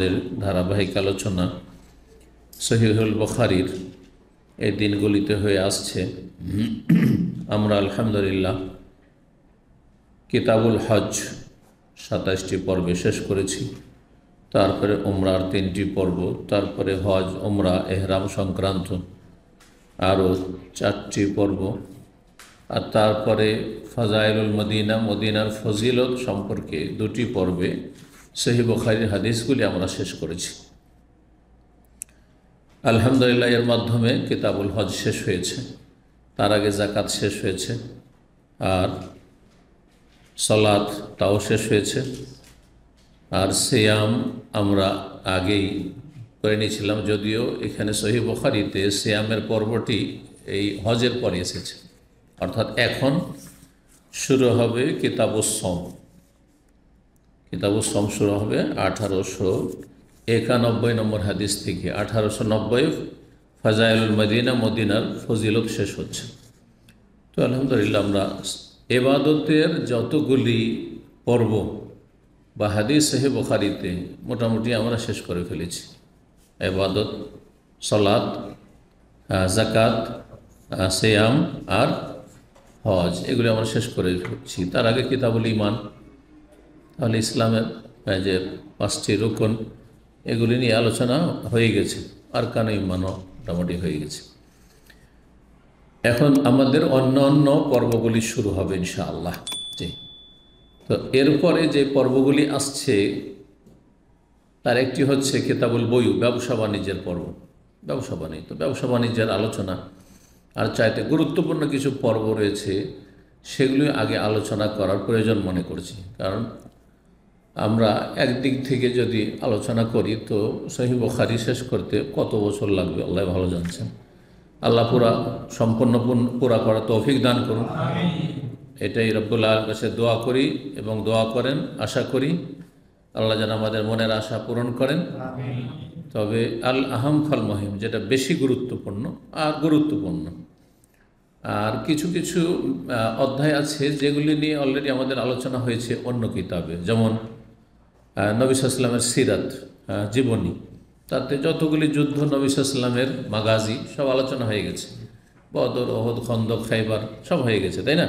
আমাদের ধারাবাহিক আলোচনা সহিহুল বুখারীর এই দিনগুলিতে হয়ে আসছে। আমরা আলহামদুলিল্লাহ কিতাবুল হজ 27টি পর্বে শেষ করেছি। তারপরে উমরার 3টি পর্ব, তারপরে হজ উমরা এহরাম সংক্রান্ত আরও 4টি পর্ব, আর তারপরে ফাজাইলুল মদিনা, মদিনার ফজিলত সম্পর্কে 2টি পর্বে সহিহ বুখারীর হাদিসগুলি আমরা শেষ করেছি। আলহামদুলিল্লাহ এর মাধ্যমে কিতাবুল হজ শেষ হয়েছে, তার আগে যাকাত শেষ হয়েছে, আর সালাত তাও শেষ হয়েছে, আর সিয়াম আমরা আগেই করে নিয়েছিলাম, যদিও এখানে সহিহ বুখারীতে সিয়ামের পর্বটি এই হজের পরে এসেছে। অর্থাৎ এখন শুরু হবে কিতাবুস সম। কিতাবুস সম শুরু হবে 1891 নম্বর হাদিস থেকে। 1890 ফাজাইলুল মদিনা, মদিনার ফজিলত শেষ হচ্ছে। তো আলহামদুলিল্লাহ আমরা ইবাদতের যতগুলি পর্ব বা হাদিস সহিহ বুখারীতে মোটামুটি আমরা শেষ করে ফেলেছি। ইবাদত, সালাত, যাকাত, সিয়াম আর হজ, এগুলি আমরা শেষ করে ফেলেছি। তার আগে কিতাবুল ঈমান, তাহলে ইসলামের যে 5টি রুকন এগুলি নিয়ে আলোচনা হয়ে গেছে, আরকানে ঈমানও মোটামুটি হয়ে গেছে। এখন আমাদের অন্য অন্য পর্বগুলি শুরু হবে ইনশাআল্লাহ। জি, তো এরপরে যে পর্বগুলি আসছে তার একটি হচ্ছে কিতাবুল বয়ু, ব্যবসা বাণিজ্যের পর্ব। ব্যবসা বাণিজ্য, ব্যবসা বাণিজ্যের আলোচনা আর চাইতে গুরুত্বপূর্ণ কিছু পর্ব রয়েছে, সেগুলি আগে আলোচনা করার প্রয়োজন মনে করছি। কারণ আমরা একদিক থেকে যদি আলোচনা করি তো সহিহ বুখারী শেষ করতে কত বছর লাগবে আল্লাহ ভালো জানছেন। আল্লাহ সম্পূর্ণ পুরা করার তৌফিক দান করুন, এটাই রব্বুল আলামিনের কাছে দোয়া করি এবং দোয়া করেন, আশা করি আল্লাহ যেন আমাদের মনের আশা পূরণ করেন। তবে আল আহম ফাল মহিম, যেটা বেশি গুরুত্বপূর্ণ আর কিছু কিছু অধ্যায় আছে যেগুলি নিয়ে অলরেডি আমাদের আলোচনা হয়েছে অন্য কিতাবে, যেমন নবী সাল্লাল্লাহু আলাইহি ওয়াসাল্লামের সিরাত, জীবনী, তাতে যতগুলি যুদ্ধ নবী সাল্লাল্লাহু আলাইহি ওয়াসাল্লামের মাগাজি সব আলোচনা হয়ে গেছে। বদর, ওহদ, খন্দক, খাইবার সব হয়ে গেছে, তাই না?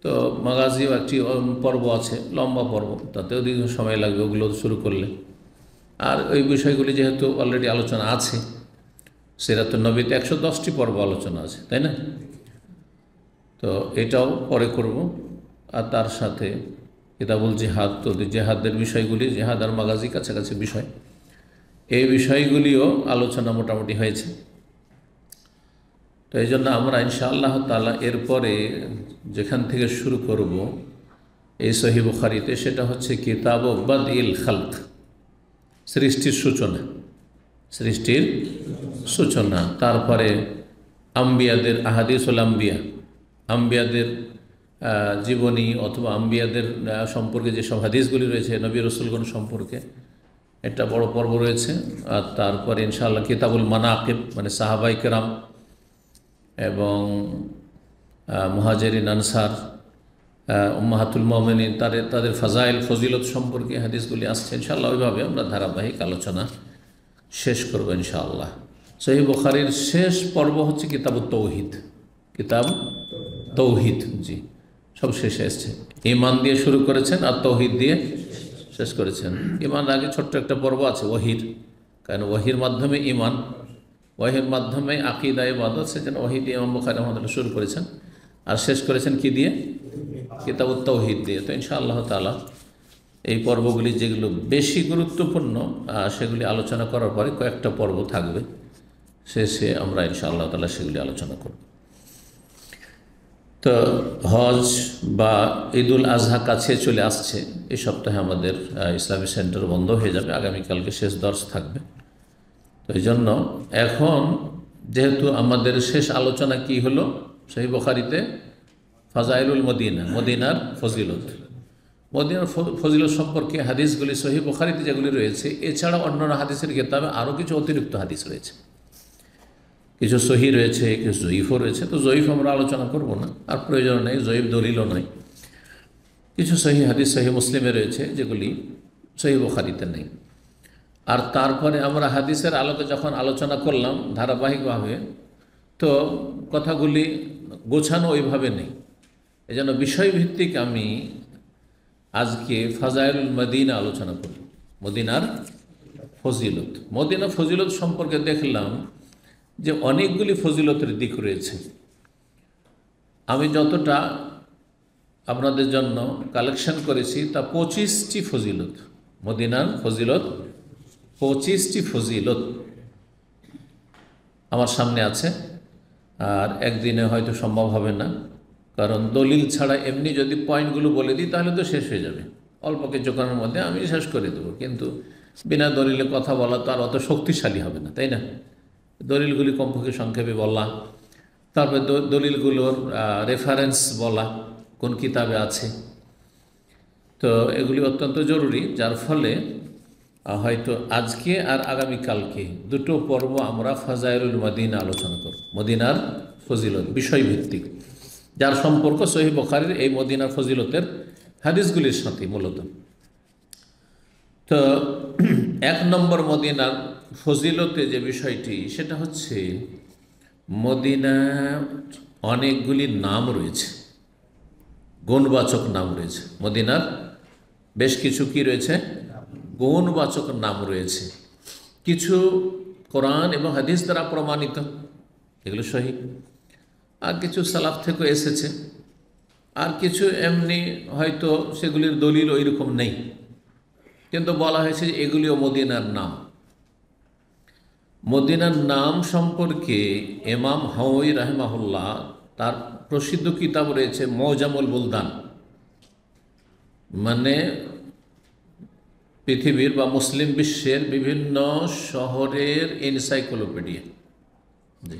তো মাগাজিও একটি পর্ব আছে, লম্বা পর্ব, তাতেও দীর্ঘ সময় লাগবে ওগুলো শুরু করলে। আর ওই বিষয়গুলি যেহেতু অলরেডি আলোচনা আছে, সিরাতুন নবীতে 110টি পর্ব আলোচনা আছে, তাই না? তো এটাও পরে করব। আর তার সাথে কিতাবুল জিহাদ, তো জেহাদের বিষয়গুলি, জেহাদ আর মাগাজি কাছাকাছি বিষয়, এই বিষয়গুলিও আলোচনা মোটামুটি হয়েছে। তো এই জন্য আমরা ইনশাআল্লাহ তাআলা এরপরে যেখান থেকে শুরু করব এই সহিহ বুখারীতে, সেটা হচ্ছে কিতাব বাদইল খালক, সৃষ্টির সূচনা, সৃষ্টির সূচনা। তারপরে আম্বিয়াদের আহাদিসুল আম্বিয়া, আম্বিয়াদের জীবনী অথবা আম্বিয়াদের সম্পর্কে যেসব হাদিসগুলি রয়েছে নবী রাসূলগণ সম্পর্কে, একটা বড় পর্ব রয়েছে। আর তারপরে ইনশাআল্লাহ কিতাবুল মানাকিব, মানে সাহাবায়ে কেরাম এবং মুহাজিরিন আনসার, উম্মাহাতুল মুমিনিন, তাদের ফাজাইল ফজিলত সম্পর্কে হাদিসগুলি আসছে। ইনশাআল্লাহ ওইভাবে আমরা ধারাবাহিক আলোচনা শেষ করব ইনশাআল্লাহ। সহিহ বুখারীর শেষ পর্ব হচ্ছে কিতাবুত তাওহীদ, কিতাব তাওহীদ, জি, সব শেষে এসছে। ঈমান দিয়ে শুরু করেছেন আর তাওহীদ দিয়ে শেষ করেছেন। ঈমান আগে ছোট্ট একটা পর্ব আছে ওয়াহির, কারণ ওয়াহির মাধ্যমে ঈমান, ওয়াহির মাধ্যমে আকীদা ইবাদত, সেজন্য ওয়াহি দিয়ে ইমাম বুখারী রাহিমাহুল্লাহ শুরু করেছেন আর শেষ করেছেন কি দিয়ে? কিতাবুত তাওহীদ দিয়ে। তো ইনশাআল্লাহ তাআলা এই পর্বগুলি যেগুলো বেশি গুরুত্বপূর্ণ সেগুলি আলোচনা করার পরে কয়েকটা পর্ব থাকবে, শেষে আমরা ইনশাআল্লাহ তাআলা সেগুলি আলোচনা করব। তো হজ বা ঈদুল আজহা কাছে চলে আসছে। এই সপ্তাহে আমাদের ইসলামী সেন্টার বন্ধ হয়ে যাবে, আগামীকালকে শেষ দর্স থাকবে। তো এই জন্য এখন যেহেতু আমাদের শেষ আলোচনা কি হলো সহিহ বুখারীতে, ফাজাইলুল মদিনা, মদিনার ফজিলত, মদিনার ফজিলত সম্পর্কে হাদিসগুলি সহিহ বুখারীতে যেগুলি রয়েছে, এছাড়া অন্যান্য হাদিসের কিতাবে আরও কিছু অতিরিক্ত হাদিস রয়েছে। কিছু সহি রয়েছে, কিছু জয়ীফও রয়েছে। তো জয়ীফ আমরা আলোচনা করব না, আর প্রয়োজন নেই, জয়ীফ দলিলও নয়। কিছু সহি হাদিস সহি মুসলিমে রয়েছে যেগুলি সহি বুখারীতে নেই। আর তারপরে আমরা হাদিসের আলোকে যখন আলোচনা করলাম ধারাবাহিকভাবে, তো কথাগুলি গোছানো ওইভাবে নেই। এজন্য বিষয়ভিত্তিক আমি আজকে ফাজাইলুল মদিনা আলোচনা করব। মদিনার ফজিলত, মদিনা ফজিলত সম্পর্কে দেখলাম যে অনেকগুলি ফজিলতের দিক রয়েছে। আমি যতটা আপনাদের জন্য কালেকশন করেছি তা 25টি ফজিলত, মদিনার ফজিলত 25টি ফজিলত আমার সামনে আছে। আর একদিনে হয়তো সম্ভব হবে না, কারণ দলিল ছাড়া এমনি যদি পয়েন্টগুলো বলে দিই তাহলে তো শেষ হয়ে যাবে। অল্প কিছুক্ষণের মধ্যে আমি শেষ করে দেবো, কিন্তু বিনা দলিলে কথা বলা তো আর অত শক্তিশালী হবে না, তাই না? দলিলগুলি কমপক্ষে সংক্ষেপে বলা, তারপরে দলিলগুলোর রেফারেন্স বলা, কোন কিতাবে আছে। তো এগুলি অত্যন্ত জরুরি, যার ফলে হয়তো আজকে আর আগামীকালকে দুটো পর্ব আমরা ফাজাইলুল মদিনা আলোচনা করব, মদিনার ফজিলত বিষয়ভিত্তিক, যার সম্পর্ক সহিহ বুখারীর এই মদিনার ফজিলতের হাদিসগুলির সাথে মূলত। তো 1 নম্বর মদিনার ফজিলতে যে বিষয়টি, সেটা হচ্ছে মদিনা অনেকগুলি নাম রয়েছে, গুণবাচক নাম রয়েছে। মদিনার বেশ কিছু কি রয়েছে, গুণবাচক নাম রয়েছে। কিছু কোরআন এবং হাদিস দ্বারা প্রমাণিত, এগুলো সহিহ, আর কিছু সালাফ থেকে এসেছে, আর কিছু এমনি হয়তো সেগুলির দলিল ওই রকম নেই, কিন্তু বলা হয়েছে যে এগুলিও মদিনার নাম। মদিনার নাম সম্পর্কে ইমাম হাওয়ী রাহিমাহুল্লাহ তার প্রসিদ্ধ কিতাব রয়েছে মওজামুল বুলদান, মানে পৃথিবীর বা মুসলিম বিশ্বের বিভিন্ন শহরের এনসাইক্লোপিডিয়া। জি,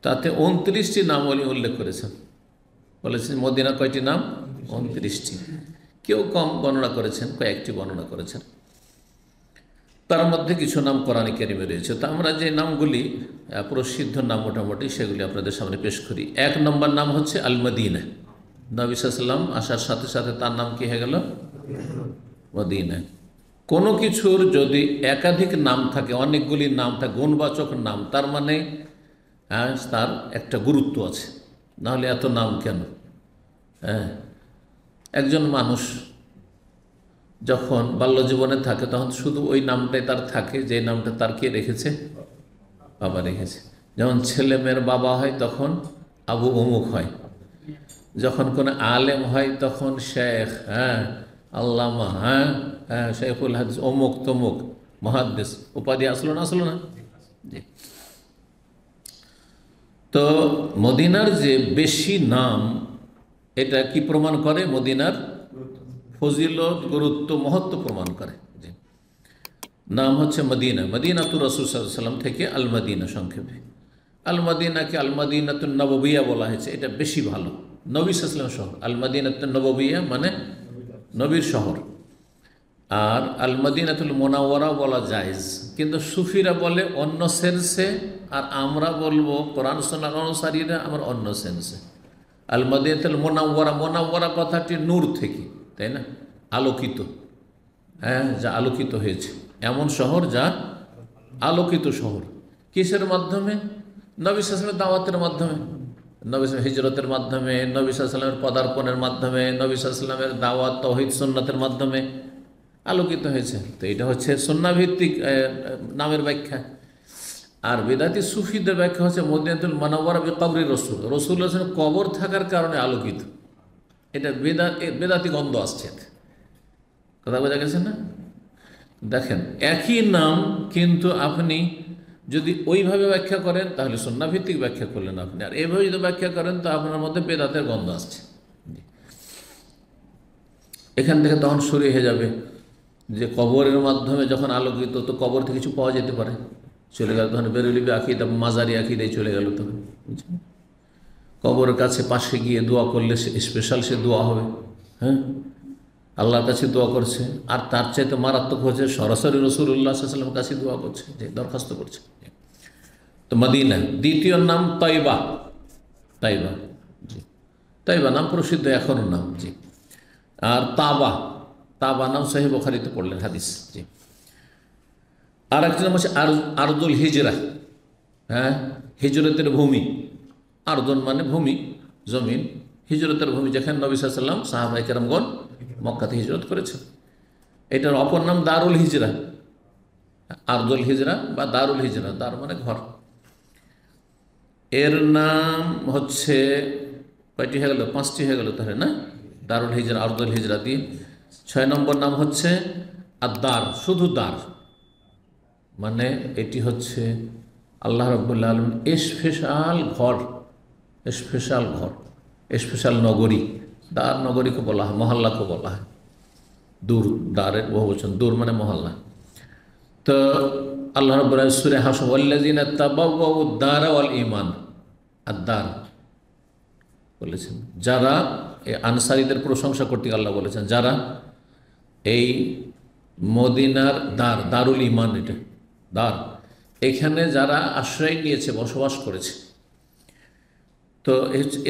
তাতে 29টি নাম উল্লেখ করেছেন, বলেছেন মদিনা কয়টি নাম, 29টি। কেউ কম বর্ণনা করেছেন, কয়েকটি বর্ণনা করেছেন। তার মধ্যে কিছু নাম কোরআনে কারিমে রয়েছে। তো আমরা যে নামগুলি প্রসিদ্ধ নাম মোটামুটি সেগুলি আপনাদের সামনে পেশ করি। 1 নম্বর নাম হচ্ছে আল মদিনা। নবী সাল্লাল্লাহু আলাইহি ওয়াসাল্লাম আসার সাথে সাথে তার নাম কি হয়ে গেল, মদিনা। কোনো কিছুর যদি একাধিক নাম থাকে, অনেকগুলি নাম থাকে, গুণবাচক নাম, তার মানে তার একটা গুরুত্ব আছে, নাহলে এত নাম কেন? হ্যাঁ, একজন মানুষ যখন বাল্যজীবনে থাকে তখন শুধু ওই নামটাই তার থাকে, যে নামটা তার কে রেখেছে, বাবা রেখেছে। যেমন ছেলে মেয়ের বাবা হয় তখন আবু অমুক হয়, যখন কোনো আলেম হয় তখন শেখ, আল্লামা, শেখুল হাদিস, অমুক তমুক মুহাদ্দিস উপাধি আসলো না, আসলো না? জি। তো মদিনার যে বেশি নাম, এটা কি প্রমাণ করে? মদিনার ফজিলত, গুরুত্ব, মহত্ব প্রমাণ করে। জি, নাম হচ্ছে মদিনা। মদিনাতুর রাসূল সাল্লাল্লাহু আলাইহি ওয়াসাল্লাম থেকে আল মদিনা, সংক্ষেপে আল মদিনাকে আল মদিনাতুন নববিয়া বলা হয়েছে, এটা বেশি ভালো। নবী সাল্লাল্লাহু আলাইহি ওয়াসাল্লাম শহর, আল মদিনাতুন নববিয়া মানে নবীর শহর। আর আল মদিনাতুল মুনাওয়ারা বলা জায়েজ, কিন্তু সুফিরা বলে অন্য সেন্সে, আর আমরা বলবো কোরআন সুন্নাহর অনুসারীরা আমরা অন্য সেন্সে। আল মদিনাতুল মুনাওয়ারা, মুনাওয়ারা কথাটি নূর থেকে, তাই না, আলোকিত, যা আলোকিত হয়েছে, এমন শহর যা আলোকিত শহর। কিসের মাধ্যমে? নবী সাল্লাল্লাহু আলাইহি ওয়াসাল্লামের দাওয়াতের মাধ্যমে, নবী হিজরতের মাধ্যমে, নবী সাল্লাল্লাহু আলাইহি ওয়াসাল্লামের পদার্পণের মাধ্যমে, নবী সাল্লাল্লাহু আলাইহি ওয়াসাল্লামের দাওয়াত তাওহীদ সুন্নাতের মাধ্যমে আলোকিত হয়েছে। তো এটা হচ্ছে সুন্নাহভিত্তিক নামের ব্যাখ্যা। আর বেদাতি সুফিদের ব্যাখ্যা হচ্ছে মদিনাতুল মুনাওয়ারা বিকবরি রাসূল, রাসূলুল্লাহ সাল্লাল্লাহু আলাইহি ওয়াসাল্লাম কবর থাকার কারণে আলোকিত। এটা বেদাতি গন্ধ আসছে, কথা বোঝা গেছে না? দেখেন, একই নাম, কিন্তু আপনি যদি ওইভাবে ব্যাখ্যা করেন তাহলে সুন্নাহভিত্তিক ব্যাখ্যা করলেন আপনি, আর এইভাবে যদি ব্যাখ্যা করেন তো আপনার মধ্যে বেদাতের গন্ধ আসছে। এখান থেকে তখন শুরু হয়ে যাবে যে কবরের মাধ্যমে যখন আলোকিত, তো কবর থেকে কিছু পাওয়া যেতে পারে, চলে গেল তখন বেরুলিবি আকিদা, মাজারি আকিদাই চলে গেল তখন। কবরের কাছে পাশে গিয়ে দোয়া করলে স্পেশাল সে দোয়া হবে, আল্লাহর কাছে দোয়া করছে। আর তার চাইতে মারাত্মক হচ্ছে সরাসরি রাসূলুল্লাহ সাল্লাল্লাহু আলাইহি ওয়াসাল্লামের কাছে দোয়া করছে, যে দরখাস্ত করছে। তো মদিনা। দ্বিতীয় নাম তাইবা। তাইবা, জি, তাইবা নাম প্রসিদ্ধ এখনও নাম। জি। আর তাবা, তাবা নাম সহিহ বুখারীতে পড়লেন হাদিস। জি। আর একটি নাম হচ্ছে আরদুল হিজরা, হ্যাঁ, হিজরতের ভূমি। আরদুন মানে ভূমি, জমিন, হিজরতের ভূমি, যেখানে নবী সাল্লাল্লাহু আলাইহি ওয়াসাল্লাম সাহাবায়ে কেরামগণ মক্কাতে হিজরত করেছেন। এটার অপর নাম দারুল হিজরা, আরদুল হিজরা বা দারুল হিজরা। দার মানে ঘর। এর নাম হচ্ছে কয়টি হয়ে গেল? 5টি হয়ে গেল তাহলে না? দারুল হিজরা, আরদুল হিজরা দিয়ে। 6 নম্বর নাম হচ্ছে আদ-দার, শুধু দার, মানে এটি হচ্ছে আল্লাহ রাব্বুল আলামিন স্পেশাল ঘর, স্পেশাল ঘর, স্পেশাল নগরী। দার নগরীকে বলা হয়, মহল্লাকে বলা হয়। দূর, দারের বহুবচন, দূর মানে মহল্লা। তো আল্লাহ রাব্বুল আলামিন সূরা হাশর ওয়াল্লাযিনা তাবাওয়াউ দারা ওয়াল ঈমান, আদ-দার বলেছেন। যারা এই আনসারীদের প্রশংসা করতে আল্লাহ বলেছেন, যারা এই মদিনার দার, দারুল ঈমান, এটা দার, এখানে যারা আশ্রয় নিয়েছে, বসবাস করেছে, তো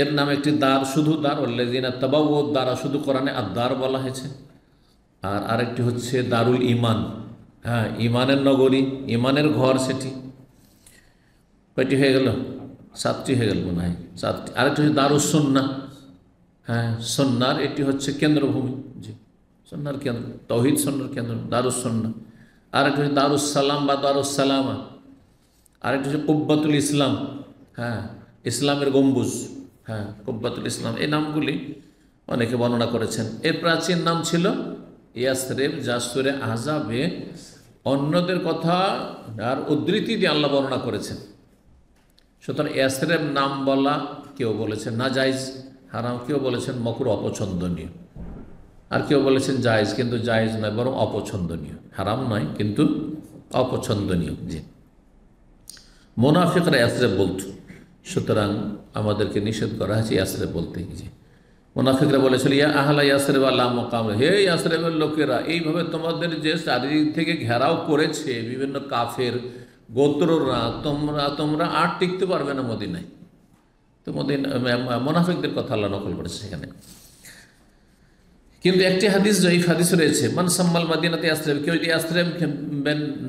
এর নাম একটি দার, শুধু দার। ওয়াল্লাযিনা তাবাওয়াউ দারা, শুধু কোরআনে আদ-দার বলা হয়েছে। আর আরেকটি হচ্ছে দারুল ঈমান, হ্যাঁ, ঈমানের নগরী, ঈমানের ঘর, সেটি কয়টি হয়ে গেল? 7টি হয়ে গেল মনে হয়, 7টি। আরেকটি হচ্ছে দারুস সুন্নাহ, হ্যাঁ, সুন্নাহর এটি হচ্ছে কেন্দ্রভূমি, জি, সুন্নাহর কেন্দ্র, তাওহীদ সুন্নাহর কেন্দ্র, দারুস সুন্নাহ। আরেকটি হচ্ছে দারুস সালাম বা দারুস সালামা। আরেকটি হচ্ছে কুব্বাতুল ইসলাম, হ্যাঁ, ইসলামের গম্বুজ, হ্যাঁ, কুব্বাতুল ইসলাম। এই নামগুলি অনেকে বর্ণনা করেছেন। এর প্রাচীন নাম ছিল ইয়াসরিব, যা সূরা আহজাবে অন্যদের কথা আর উদ্ধৃতি দিয়ে আল্লাহ বর্ণনা করেছেন। সুতরাং ইয়াসরিব নাম বলা, কেউ বলেছেন নাজায়েজ, হারাম, কেউ বলেছেন মাকরুহ, অপছন্দনীয়, আর কেউ বলেছেন জায়েজ, কিন্তু জায়েজ নয়, বরং অপছন্দনীয়, হারাম নয় কিন্তু অপছন্দনীয়। জি, মুনাফিকরা ইয়াসরিব বলত, সুতরাং আমাদেরকে নিষেধ করা হয়েছে ইয়াসরিব বলতে। জি, মুনাফিকরা বলেছিল ইয়া আহলা ইয়াসরিব লা মুকাম, হে ইয়াসরিবের লোকেরা, এইভাবে তোমাদের যে চারিদিক থেকে ঘেরাও করেছে বিভিন্ন কাফের গোত্ররা, তোমরা আর টিকতে পারবে না মদিনায়। তো মুনাফিকদের কথা আল্লাহ নকল করেছে সেখানে। কিন্তু একটি হাদিস, জয়ীফ হাদিস রয়েছে, মান সাম্মাল মাদিনাতে ইয়াসরিব, কেউ যদি ইয়াসরিব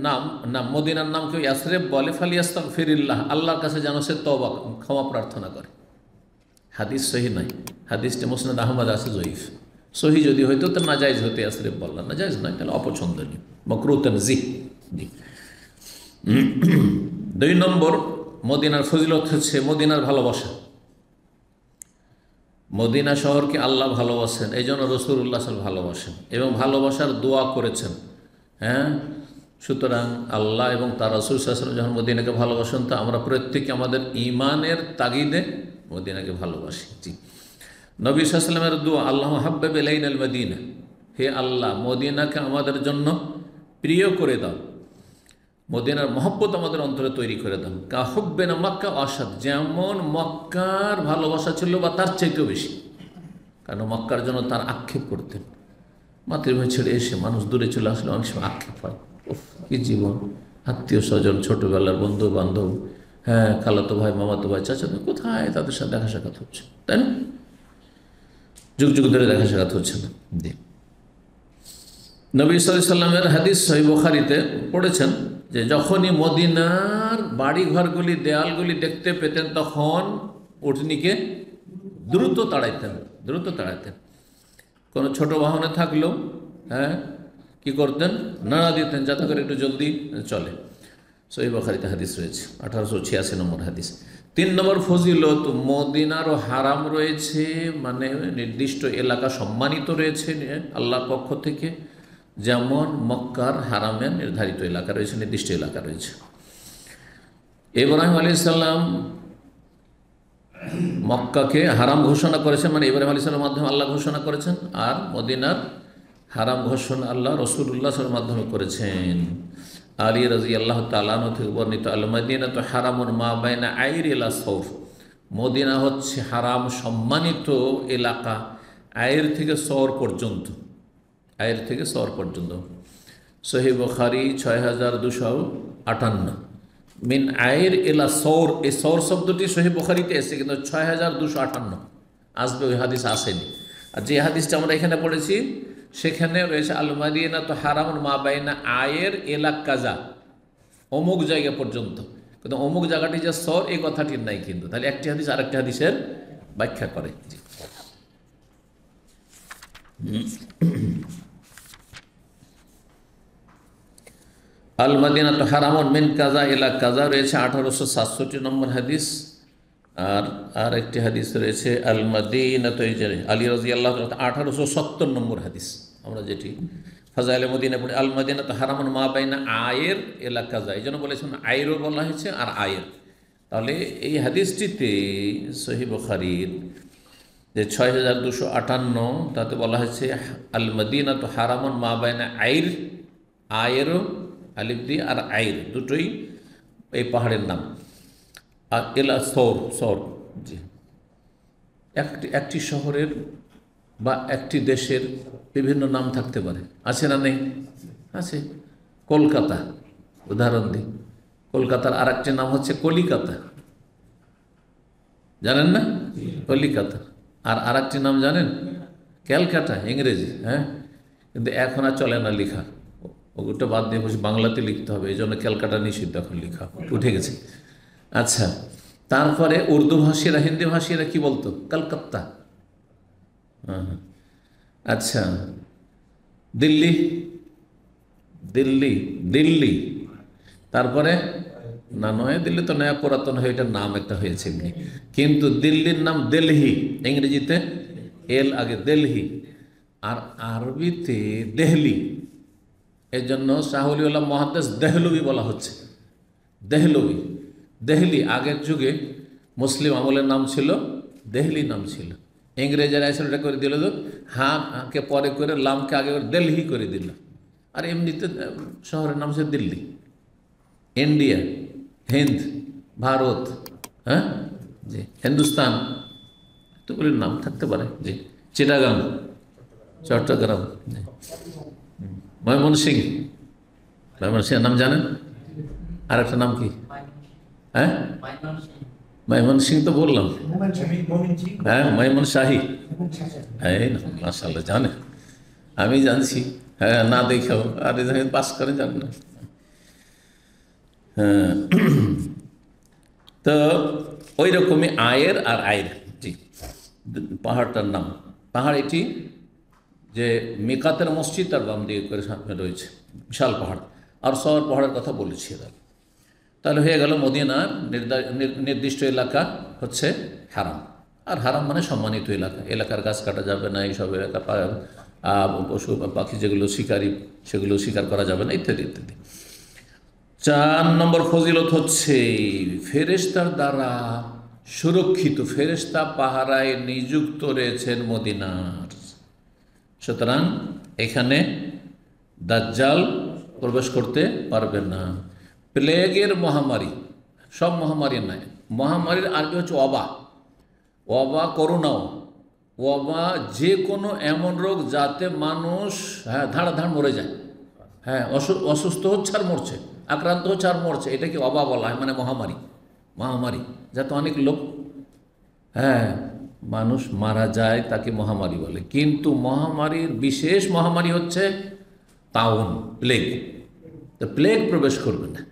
নাম মদিনার নাম কেউ ইয়াসরিব বলে, ফালিয়াস্তাগফিরিল্লাহ, আল্লাহর কাছে যেন সে তওবা, ক্ষমা প্রার্থনা করে। হাদিস সহি নয়, হাদিসটি মুসনাদ আহমদ আছে, জয়ীফ। সহি যদি হইতো তো নাজায়েজ হতে ইয়াসরিব বললাম, নাজায়েজ নয়, তাহলে অপছন্দনীয়, মাকরুহ তানজিহ। জি। 2 নম্বর মদিনার ফজিলত হচ্ছে মদিনার ভালোবাসা। মদিনা শহরকে আল্লাহ ভালোবাসেন, এই জন্য রাসূলুল্লাহ সাল্লাল্লাহু আলাইহি ওয়াসাল্লাম ভালোবাসেন এবং ভালোবাসার দোয়া করেছেন, হ্যাঁ। সুতরাং আল্লাহ এবং তার রাসূল সাল্লাল্লাহু আলাইহি ওয়াসাল্লাম যখন মদিনাকে ভালোবাসেন, তো আমরা প্রত্যেকে আমাদের ঈমানের তাগিদে মদিনাকে ভালোবাসি। জি, নবী সাল্লাল্লাহু আলাইহি ওয়াসাল্লামের দোয়া, আল্লাহুম্মা হাব্বিব ইলাইনাল মদিনা, হে আল্লাহ মদিনাকে আমাদের জন্য প্রিয় করে দাও, মদিনার মহব্বত আমাদের অন্তরে তৈরি করে দাও। কা হুব্বিনা মক্কা আসাদ, যেমন মক্কার ভালোবাসা ছিল বা তার চাইতেও বেশি, কারণ মক্কার জন্য তার আক্ষেপ করতেন। মাতৃভূমি ছেড়ে এসে মানুষ দূরে চলে আসলে অনেক সময় আক্ষেপ হয়, কি জীবন, আত্মীয় স্বজন, ছোটোবেলার বন্ধু বান্ধব, হ্যাঁ, খালাতো ভাই, মামাতো ভাই, চাচাতো, কোথায় তাদের সাথে দেখা সাক্ষাৎ হচ্ছে, তাই না? যুগ যুগ ধরে দেখা সাক্ষাৎ হচ্ছে না। জি, নবী সাল্লাল্লাহু আলাইহি ওয়াসাল্লামের হাদিস সহিহ বুখারীতে পড়েছেন যে যখনই মদিনার বাড়িঘরগুলি, দেয়ালগুলি দেখতে পেতেন, তখন উটনিকে দ্রুত তাড়াইতেন। কোনো ছোট বাহনে থাকলেও, হ্যাঁ, কি করতেন, নাড়া দিতেন যাতে করে একটু জলদি চলে। সহিহ বুখারীতে হাদিস রয়েছে, 1886 নম্বর হাদিস। 3 নম্বর ফজিলত, মদিনারও হারাম রয়েছে, মানে নির্দিষ্ট এলাকা সম্মানিত রয়েছে আল্লাহর পক্ষ থেকে, যেমন মক্কার হারামের নির্ধারিত এলাকা রয়েছে, নির্দিষ্ট এলাকা রয়েছে। ইব্রাহিম আলাইহিস সালাম মক্কাকে হারাম ঘোষণা করেছেন, মানে ইব্রাহিম আলাইহিস সালামের মাধ্যমে আল্লাহ ঘোষণা করেছেন, আর মদিনার হারাম ঘোষণা আল্লাহ রাসূলুল্লাহ সাল্লাল্লাহু আলাইহি ওয়াসাল্লামের মাধ্যমে করেছেন। আলী রাদিয়াল্লাহু তাআলা আনহু থেকে বর্ণিত, আল মদিনাতু হারামুন মা বাইনা আইর ইলা সৌর, মদিনা হচ্ছে হারাম সম্মানিত এলাকা আয়ের থেকে সৌর পর্যন্ত, আয়ের থেকে সৌর পর্যন্ত। সহিহ বুখারী 6258, মিন আয়ের ইলা সৌর, এই সৌর শব্দটি সহিহ বুখারীতে এসেছে, কিন্তু 6258 আসবে, ওই হাদিস আসেনি। আর যে হাদিসটা আমরা এখানে পড়েছি সেখানে রয়েছে আল মাদিনাতু হারামুন মা বাইনা আয়ের ইলা কাজা, অমুক জায়গা পর্যন্ত, কিন্তু অমুক জায়গাটি যে সর এই কথাটির নাই কিন্তু। তাহলে একটি হাদিস আরেকটি হাদিসের ব্যাখ্যা করে। আল মাদিনাতু হারামুন মিন কাজা ইলা কাজা রয়েছে 1867 নম্বর হাদিস। আর একটি হাদিস রয়েছে আল মাদিনাতু আলী রাদিয়াল্লাহু তাআলা 1870 নম্বর হাদিস। আমরা যেটি ফাজাইলে মদিনা পড়ি আল মাদিনাতু হারামুন মা বাইনা আয়ের ইলা কাজা, এই জন্য বলেছেন আয়েরও বলা হয়েছে আর আয়ের। তাহলে এই হাদিসটিতে সহিহ বুখারীর যে 6258 তাতে বলা হয়েছে আল মদিনাতু হারামুন মা বাইনা আইর, আয়েরও আলিফ দিয়ে আর আইর দুটোই এই পাহাড়ের নাম। আর এলা সৌর সৌর, জি, একটি শহরের বা একটি দেশের বিভিন্ন নাম থাকতে পারে, আছে না নেই? আছে। কলকাতা উদাহরণ দিই, কলকাতার আর একটি নাম হচ্ছে কলিকাতা, জানেন না? কলিকাতা। আর একটি নাম জানেন? ক্যালকাটা, ইংরেজি। হ্যাঁ, কিন্তু এখন আর চলে না লেখা, ওটা বাদ দিয়ে বসে বাংলাতে লিখতে হবে, এই জন্য ক্যালকাটা নিষিদ্ধ এখন লেখা, উঠে গেছে। আচ্ছা, তারপরে উর্দু ভাষীরা, হিন্দি ভাষীরা কি বলতো? কলকাতা। হ্যাঁ, আচ্ছা, দিল্লি, দিল্লি, দিল্লি। তারপরে না, নয় দিল্লি তো নয়া পুরাতন হয়ে এটার নাম একটা হয়েছে এমনি, কিন্তু দিল্লির নাম দিল্লি, ইংরেজিতে এল আগে, দিল্লি। আর আরবিতে দেহলি, এর জন্য শাহুলিউল্লাহ মুহাদ্দিস দেহলভি বলা হচ্ছে, দেহলভি। দেহলি আগের যুগে মুসলিম আমলের নাম ছিল, দেহলি নাম ছিল। ইংরেজরা এসে ওটা করে দিল, হাকে পরে করে লামকে আগে করে দিল্লি করে দিল। আর এমনিতে শহরের নাম হচ্ছে দিল্লি। ইন্ডিয়া, হিন্দ, ভারত, হ্যাঁ জি, হিন্দুস্তান, এতগুলি নাম থাকতে পারে। জি, চিটাগাং, চট্টগ্রাম, ময়মনসিংহ, ময়মনসিংহের নাম জানেন? আর একটা নাম কি? হ্যাঁ, ময়মনসিংহ তো বললাম। হ্যাঁ, ময়মনশাহী। হ্যাঁ, মাশাআল্লাহ জানে, আমি জানছি। হ্যাঁ, না দেখেও আর পাস করে জানেন না। হ্যাঁ, তো ওই রকমই আয়ের আর আয়ের, জি, পাহাড়টার নাম। পাহাড় এটি যে মিকাতের মসজিদ তার বাম দিকে করে সামনে রয়েছে, বিশাল পাহাড়। আর সর পাহাড়ের কথা বলেছি। তাহলে হয়ে গেল মদিনার নির্দিষ্ট এলাকা হচ্ছে হারাম। আর হারাম মানে সম্মানিত এলাকা, এলাকার গাছ কাটা যাবে না, এইসব এলাকা পশু পাখি যেগুলো শিকারি সেগুলো শিকার করা যাবে না, ইত্যাদি ইত্যাদি। 4 নম্বর ফজিলত হচ্ছে ফেরেশতার দ্বারা সুরক্ষিত, ফেরেশতা পাহারায় নিযুক্ত রয়েছেন মদিনার। সুতরাং এখানে দাজ্জাল প্রবেশ করতে পারবে না। প্লেগের মহামারী, সব মহামারী নয়, মহামারীর আরবি হচ্ছে ওবা, ওবা করোনাও। ওবা যে কোনো এমন রোগ যাতে মানুষ ধাড়াধাড় মরে যায়, হ্যাঁ, অসুস্থ হচ্ছে আর মরছে, আক্রান্ত হচ্ছে আর মরছে, এটাকে ওবা বলা হয়, মানে মহামারী। মহামারী যাতে অনেক লোক, হ্যাঁ, মানুষ মারা যায়, তাকে মহামারী বলে। কিন্তু মহামারীর বিশেষ মহামারী হচ্ছে তাউন, প্লেগ। তো প্লেগ প্রবেশ করবে না।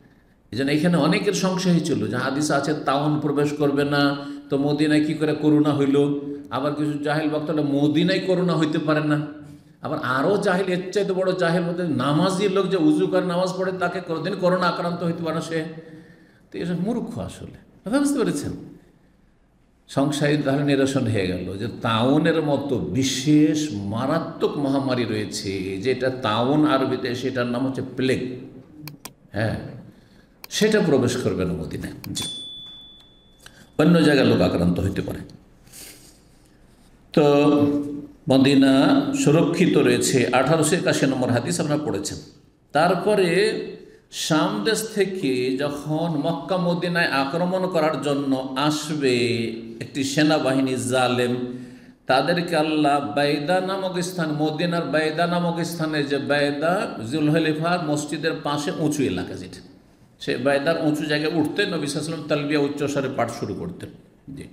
এই জন্য এখানে অনেকের সংশয় ছিল যে হাদিস আছে তাউন প্রবেশ করবে না, তো মদিনায় কী করে করোনা হইল? আবার কিছু জাহিল বক্তারা মদিনায় করোনা হইতে পারে না। আবার আরও জাহিল, এর চাইতে বড় জাহিল বলতে নামাজি লোক যে উজু করে নামাজ পড়ে তাকে কোনোদিন করোনা আক্রান্ত হইতে পারে না সে। তো এসব মূর্খ আসলে, কথা বুঝতে পেরেছেন? সংশয় তাহলে নিরসন হয়ে গেল যে তাউনের মতো বিশেষ মারাত্মক মহামারী রয়েছে, যেটা তাউন আরবিতে, সেটার নাম হচ্ছে প্লেগ। হ্যাঁ, সেটা প্রবেশ করবে না মদিনায়। অন্য জায়গায় লোক আক্রান্ত হইতে পারে। তো মদিনা সুরক্ষিত রয়েছে, 1881 নম্বর হাদিস আপনারা পড়েছেন। তারপরে শাম দেশ থেকে যখন মক্কা মদিনায় আক্রমণ করার জন্য আসবে একটি সেনাবাহিনী জালেম, তাদেরকে আল্লাহ বাইদা নামক স্থান, মদিনার বাইদা নামক স্থানে, যে বাইদা জুলহলিফার মসজিদের পাশে উঁচু এলাকা, যেটা সে বাইদার উঁচু জায়গায় উঠতেন, নবী সাল্লাল্লাহু আলাইহি ওয়াসাল্লাম তালবিয়া উচ্চস্বরে পাঠ শুরু করতেন। জি,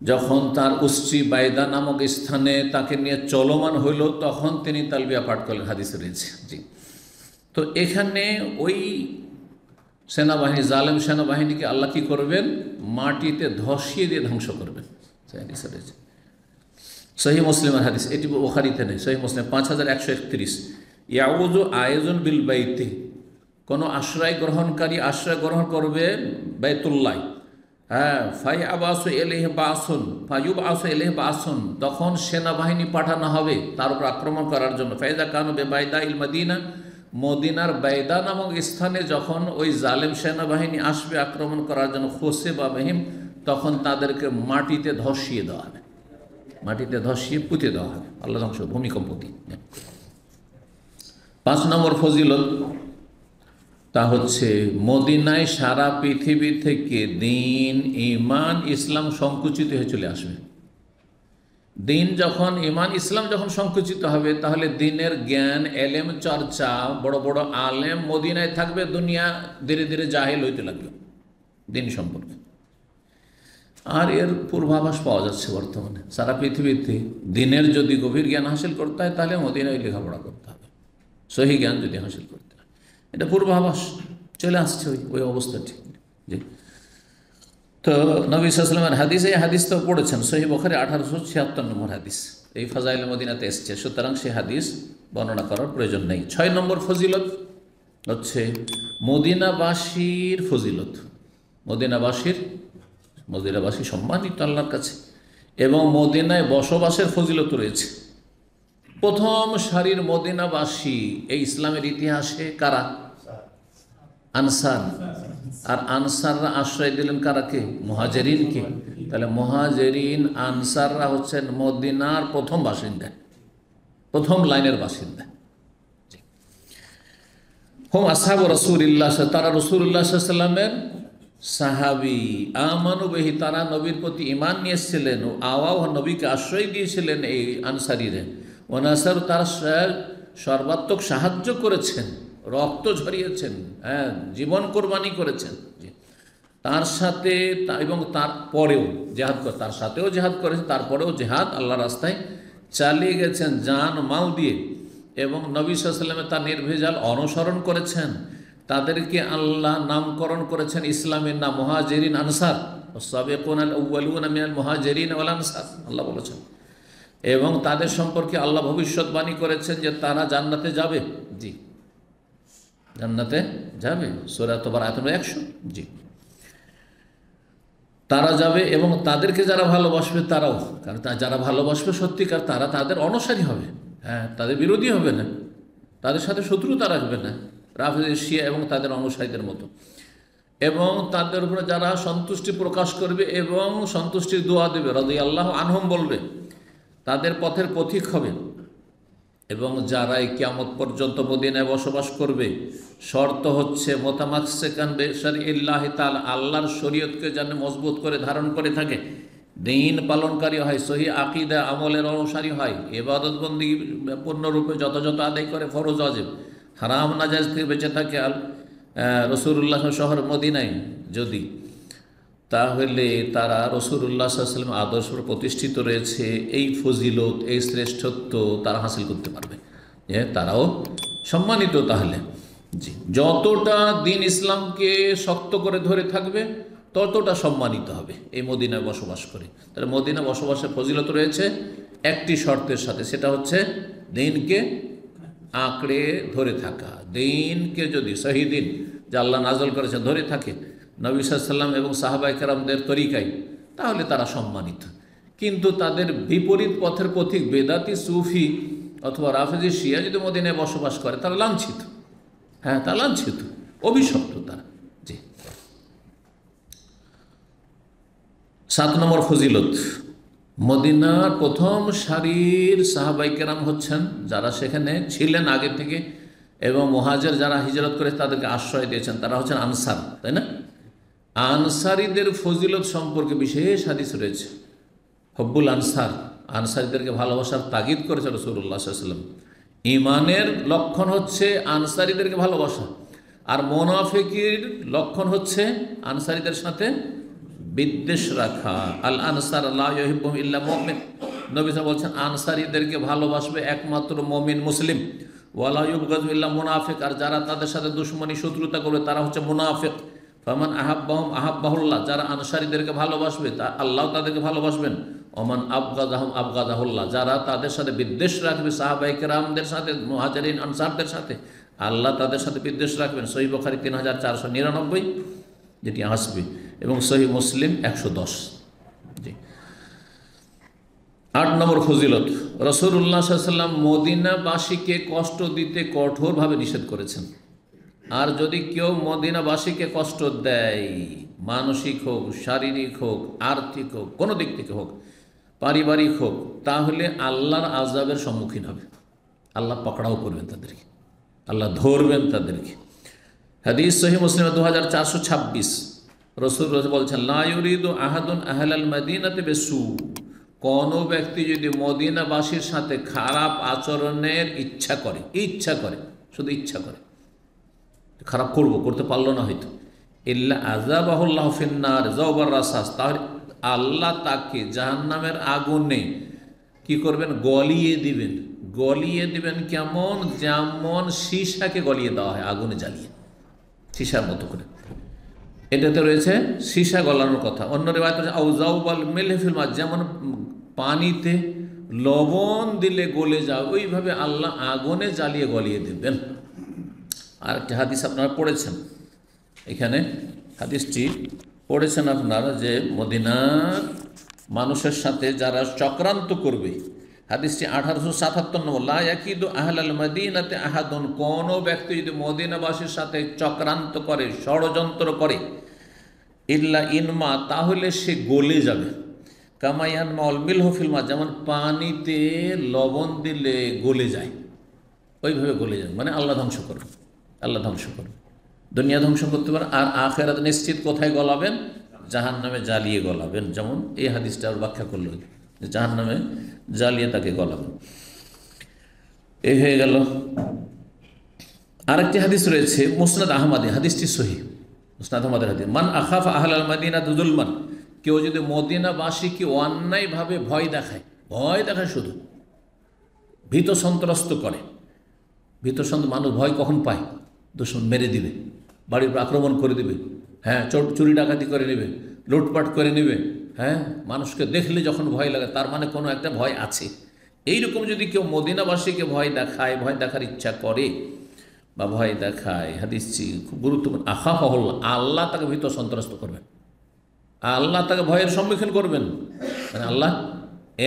যখন তার উচ্চি বাইদা নামক স্থানে তাকে নিয়ে চলমান হইল, তখন তিনি তালবিয়া পাঠ করলেন, হাদিসে রয়েছে। জি, তো এখানে ওই সেনাবাহিনী, জালেম সেনাবাহিনীকে আল্লাহ কী করবেন? মাটিতে ধসিয়ে দিয়ে ধ্বংস করবেন। সহি মুসলিমের হাদিস, এটি বুখারীতে নেই, সহি মুসলিম 5131। ইয়াউযু আয়োজন বিল বাইতি, কোনো আশ্রয় গ্রহণকারী আশ্রয় গ্রহণ করবে বাইতুল্লাহ, হ্যাঁ, তখন সেনাবাহিনী পাঠানো হবে তার উপর আক্রমণ করার জন্য। ফাইজা কানু বেবায়দা ইল মদিনা, মদিনার বাইদা নামক স্থানে যখন ওই জালেম সেনাবাহিনী আসবে আক্রমণ করার জন্য, খোসে বা মেহিম, তখন তাদেরকে মাটিতে ধসিয়ে দেওয়া হবে, মাটিতে ধসিয়ে পুঁতে দেওয়া হবে। আল্লাহ ধ্বংস, ভূমিকম্প দিয়ে। 5 নম্বর ফজিলত, তা হচ্ছে মদিনায় সারা পৃথিবী থেকে দিন, ইমান, ইসলাম সংকুচিত হয়ে চলে আসবে। দিন যখন, ইমান, ইসলাম যখন সংকুচিত হবে, তাহলে দিনের জ্ঞান, এলেম চর্চা, বড় বড় আলেম মদিনায় থাকবে, দুনিয়া ধীরে ধীরে জাহেল হইতে লাগবে দিন সম্পর্কে। আর এর পূর্বাভাস পাওয়া যাচ্ছে বর্তমানে সারা পৃথিবীতে। দিনের যদি গভীর জ্ঞান হাসিল করতে হয় তাহলে মদিনায় লেখাপড়া করতে হবে, সহি জ্ঞান যদি হাসিল করতে হয়। এটা পূর্বাভাস চলে আসছে ওই অবস্থাটি। জি, তো নবী সাল্লাল্লাহু আলাইহি ওয়াসাল্লামের হাদিস, এই হাদিস তো পড়েছেন, সহিহ বুখারী 1876 নম্বর হাদিস, এই ফাজাইল মদিনাতে এসছে, সুতরাং সেই হাদিস বর্ণনা করার প্রয়োজন নেই। 6 নম্বর ফজিলত হচ্ছে মদিনাবাসীর ফজিলত। মদিনাবাসী সম্মানিত আল্লাহর কাছে, এবং মদিনায় বসবাসের ফজিলত রয়েছে। প্রথম সারির মদিনাবাসী এই ইসলামের ইতিহাসে কারা? আনসার। আর আনসাররা আশ্রয় দিলেন কারাকে? মুহাজিরিনকে। তাহলে মুহাজিরিন আনসাররা হচ্ছেন মদিনার প্রথম বাসিন্দা, প্রথম লাইনের বাসিন্দা। হুম আসহাবু রাসূলিল্লাহ, তারা রাসূলুল্লাহ সাল্লাল্লাহু আলাইহি ওয়াসাল্লামের সাহাবী। আমানু বিহি, তারা নবীর প্রতি ঈমান নিয়ে এসেছিলেন। আওয়াও, নবীকে আশ্রয় দিয়েছিলেন এই আনসারীরা। ওয়ানাসার, তারা সর্বাত্মক সাহায্য করেছেন, রক্ত ঝরিয়েছেন, হ্যাঁ, জীবন কোরবানি করেছেন। তার সাথে এবং তারপরেও জেহাদ করে, তার সাথেও জেহাদ করেছেন, তারপরেও জেহাদ আল্লাহ রাস্তায় চালিয়ে গেছেন জান মাল দিয়ে। এবং নবী সাল্লাল্লাহু আলাইহি ওয়াসাল্লাম তার নির্ভেজাল অনুসরণ করেছেন। তাদেরকে আল্লাহ নামকরণ করেছেন ইসলামের নাম, মুহাজিরিন আনসার। ওয়াস-সাবিকুনাল আউয়ালুনা মিনাল মুহাজিরিন ওয়াল আনসার, আল্লাহ বলেছেন। এবং তাদের সম্পর্কে আল্লাহ ভবিষ্যৎবাণী করেছেন যে তারা জান্নাতে যাবে। জি, জান্নাতে যাবে, সূরা তাওবার আয়াত নম্বর 100। জি, তারা যাবে, এবং তাদেরকে যারা ভালোবাসবে তারাও, কারণ যারা ভালোবাসবে সত্যিকার, তারা তাদের অনুসারী হবে, হ্যাঁ, তাদের বিরোধী হবে না, তাদের সাথে শত্রুতা রাখবে না, রাফেজি, শিয়া এবং তাদের অনুসারীদের মতো। এবং তাদের উপরে যারা সন্তুষ্টি প্রকাশ করবে এবং সন্তুষ্টির দোয়া দেবে, রাদিয়াল্লাহু আনহুম বলবে, তাদের পথের পথিক হবে। এবং যারা এই কিয়ামত পর্যন্ত মদিনায় বসবাস করবে, শর্ত হচ্ছে মুতামাসসিকান বিশারিল্লাহি তাআলা, আল্লাহর শরীয়তকে যেন মজবুত করে ধারণ করে থাকে, দিন পালনকারী হয়, সহি আকীদা আমলের অনুসারী হয়, ইবাদত বন্দেগী পূর্ণরূপে যথাযথ আদায় করে, ফরজ ওয়াজিব হারাম নাজায়েজ থেকে বেঁচে থাকে রাসূলুল্লাহ শহর মদিনায় যদি, তাহলে তারা রাসূলুল্লাহ সাল্লাল্লাহু আলাইহি ওয়াসাল্লাম আদর্শ প্রতিষ্ঠিত রয়েছে, এই ফজিলত, এই শ্রেষ্ঠত্ব তারা হাসিল করতে পারবে, যে তারাও সম্মানিত। তাহলে জি, যতটা দিন ইসলামকে শক্ত করে ধরে থাকবে ততটা সম্মানিত হবে এই মদিনায় বসবাস করে। তাহলে মদিনা বসবাসের ফজিলত রয়েছে একটি শর্তের সাথে, সেটা হচ্ছে দিনকে আঁকড়ে ধরে থাকা। দিনকে যদি সহি দিন যা আল্লাহ নাজল করেছে ধরে থাকে নবী সাল্লাল্লাহু আলাইহি ওয়াসাল্লাম এবং সাহাবায়ে কেরামদের তরিকায়, তাহলে তারা সম্মানিত। কিন্তু তাদের বিপরীত পথের পথিক বেদাতি, সুফি অথবা রাফেজি, শিয়া যদি মদিনায় বসবাস করে তারা লাঞ্ছিত, হ্যাঁ, তারা লাঞ্ছিত, অভিশপ্ত তারা। জি, 7 নম্বর ফজিলত, মদিনার প্রথম সারির সাহাবায়ে কেরাম হচ্ছেন যারা সেখানে ছিলেন আগে থেকে, এবং মুহাজির যারা হিজরত করে তাদেরকে আশ্রয় দিয়েছেন, তারা হচ্ছেন আনসার, তাই না? আনসারীদের ফজিলত সম্পর্কে বিশেষ হাদিস রয়েছে। হব্বুল আনসার, আনসারীদেরকে ভালোবাসার তাগিদ করেছে রাসূলুল্লাহ সাল্লাল্লাহু আলাইহি ওয়াসাল্লাম। ঈমানের লক্ষণ হচ্ছে আনসারীদেরকে ভালোবাসা, আর মুনাফিকের লক্ষণ হচ্ছে আনসারীদের সাথে বিদ্বেষ রাখা। আল আনসার লা ইউহিব্বুহুম ইল্লা মুমিন, নবী সাল্লাল্লাহু আলাইহি ওয়াসাল্লাম বলছেন আনসারীদেরকে ভালোবাসবে একমাত্র মুমিন, মুসলিম। ওয়ালা ইউবগাযু ইল্লা মুনাফিক, আর যারা তাদের সাথে দুশমনী শত্রুতা করবে তারা হচ্ছে মুনাফিক। ফামান আহাব্বাহুম আহাব্বাহুল্লাহ, যারা আনসারীদেরকে ভালোবাসবে তা আল্লাহ তাদেরকে ভালোবাসবেন। ওমান আবগাদাহুম আবগাদাহুল্লাহ, যারা তাদের সাথে বিদ্বেষ রাখবে সাহাবায়ে কেরামদের সাথে, মুহাজিরিন আনসারদের সাথে, আল্লাহ তাদের সাথে বিদ্বেষ রাখবেন। সহিহ বুখারী 3499 যেটি আসবে, এবং সহিহ মুসলিম 110। জি। 8 নম্বর ফজিলত, রাসূলুল্লাহ সাল্লাল্লাহু আলাইহি ওয়াসাল্লাম মদিনাবাসীকে কষ্ট দিতে কঠোরভাবে নিষেধ করেছেন। আর যদি কেউ মদিনাবাসীকে কষ্ট দেয়, মানসিক হোক, শারীরিক হোক, আর্থিক হোক, কোনো দিক থেকে হোক, পারিবারিক হোক, তাহলে আল্লাহর আযাবের সম্মুখীন হবে। আল্লাহ পাকড়াও করবেন তাদেরকে, আল্লাহ ধরবেন তাদেরকে। হাদিস সহিহ মুসলিম 2426, রাসূল বলছেন, লা ইউরিদু আহাদুন আহলাল মাদিনাতি বিসু, কোনো ব্যক্তি যদি মদিনাবাসীর সাথে খারাপ আচরণের ইচ্ছা করে, শুধু ইচ্ছা করে, খারাপ করতে পারলো না হয়তো, ইল্লা আযাবাহুল্লাহু ফিন্নার যাওবার রাসাস, তাহলে আল্লাহ তাকে জাহান্নামের আগুনে কি করবেন? গলিয়ে দিবেন। কেমন? যেমন সীসাকে গলিয়ে দেওয়া হয় আগুনে জ্বালিয়ে, সীসার মতো করে। এটাতে রয়েছে সীসা গলানোর কথা। অন্য রিওয়ায়াতে রয়েছে আউজাউবাল মিলহিল মা, যেমন পানিতে লবণ দিলে গলে যায়, ওইভাবে আল্লাহ আগুনে জ্বালিয়ে গলিয়ে দেবেন। আর একটা হাদিস আপনারা পড়েছেন, এখানে হাদিসটি পড়েছেন আপনারা, যে মদিনার মানুষের সাথে যারা চক্রান্ত করবে, হাদিসটি 1877 নম্বর, লা ইয়াকিদু আহলাল মাদিনাতে আহাদুন, কোনো ব্যক্তি যদি মদিনাবাসীর সাথে চক্রান্ত করে, ষড়যন্ত্র করে, ইল্লা ইনমা, তাহলে সে গলে যাবে। কামা ইয়ানমাউল মিলহু ফিল মা, যেমন পানিতে লবণ দিলে গলে যায়, ওইভাবে গলে যাবে। মানে আল্লাহ ধ্বংস করবে, দুনিয়া ধ্বংস করতে পারে, আর আখিরাত নিশ্চিত কোথায় গলাবেন? জাহান্নামে জ্বালিয়ে গলাবেন। যেমন এই হাদিসটা ব্যাখ্যা করল, যে জাহান্নামে জ্বালিয়ে তাকে গলাবেন। এই হয়ে গেল। আরেকটি হাদিস রয়েছে মুসনাদ আহমদে, হাদিসটি সহিহ, মুসনাদ আহমদের হাদিস, মান আখাফা আহলাল মাদিনাতি যুলমান, কেউ যদি মদিনাবাসীকে অন্যায়ভাবে ভয় দেখায়, শুধু ভীত সন্ত্রস্ত করে। মানুষ ভয় কখন পায়? দুশমন মেরে দিবে, বাড়ির উপর আক্রমণ করে দিবে, হ্যাঁ, চুরি ডাকাতি করে নেবে, লুটপাট করে নেবে, হ্যাঁ, মানুষকে দেখলে যখন ভয় লাগে, তার মানে কোনো একটা ভয় আছে। এইরকম যদি কেউ মদিনাবাসীকে ভয় দেখায়, ভয় দেখার ইচ্ছা করে বা ভয় দেখায়, হাদিসটি খুব গুরুত্বপূর্ণ, আখাফাহুল্লাহ, আল্লাহ তাকে ভীত সন্ত্রস্ত করবেন, আল্লাহ তাকে ভয়ের সম্মুখীন করবেন। মানে আল্লাহ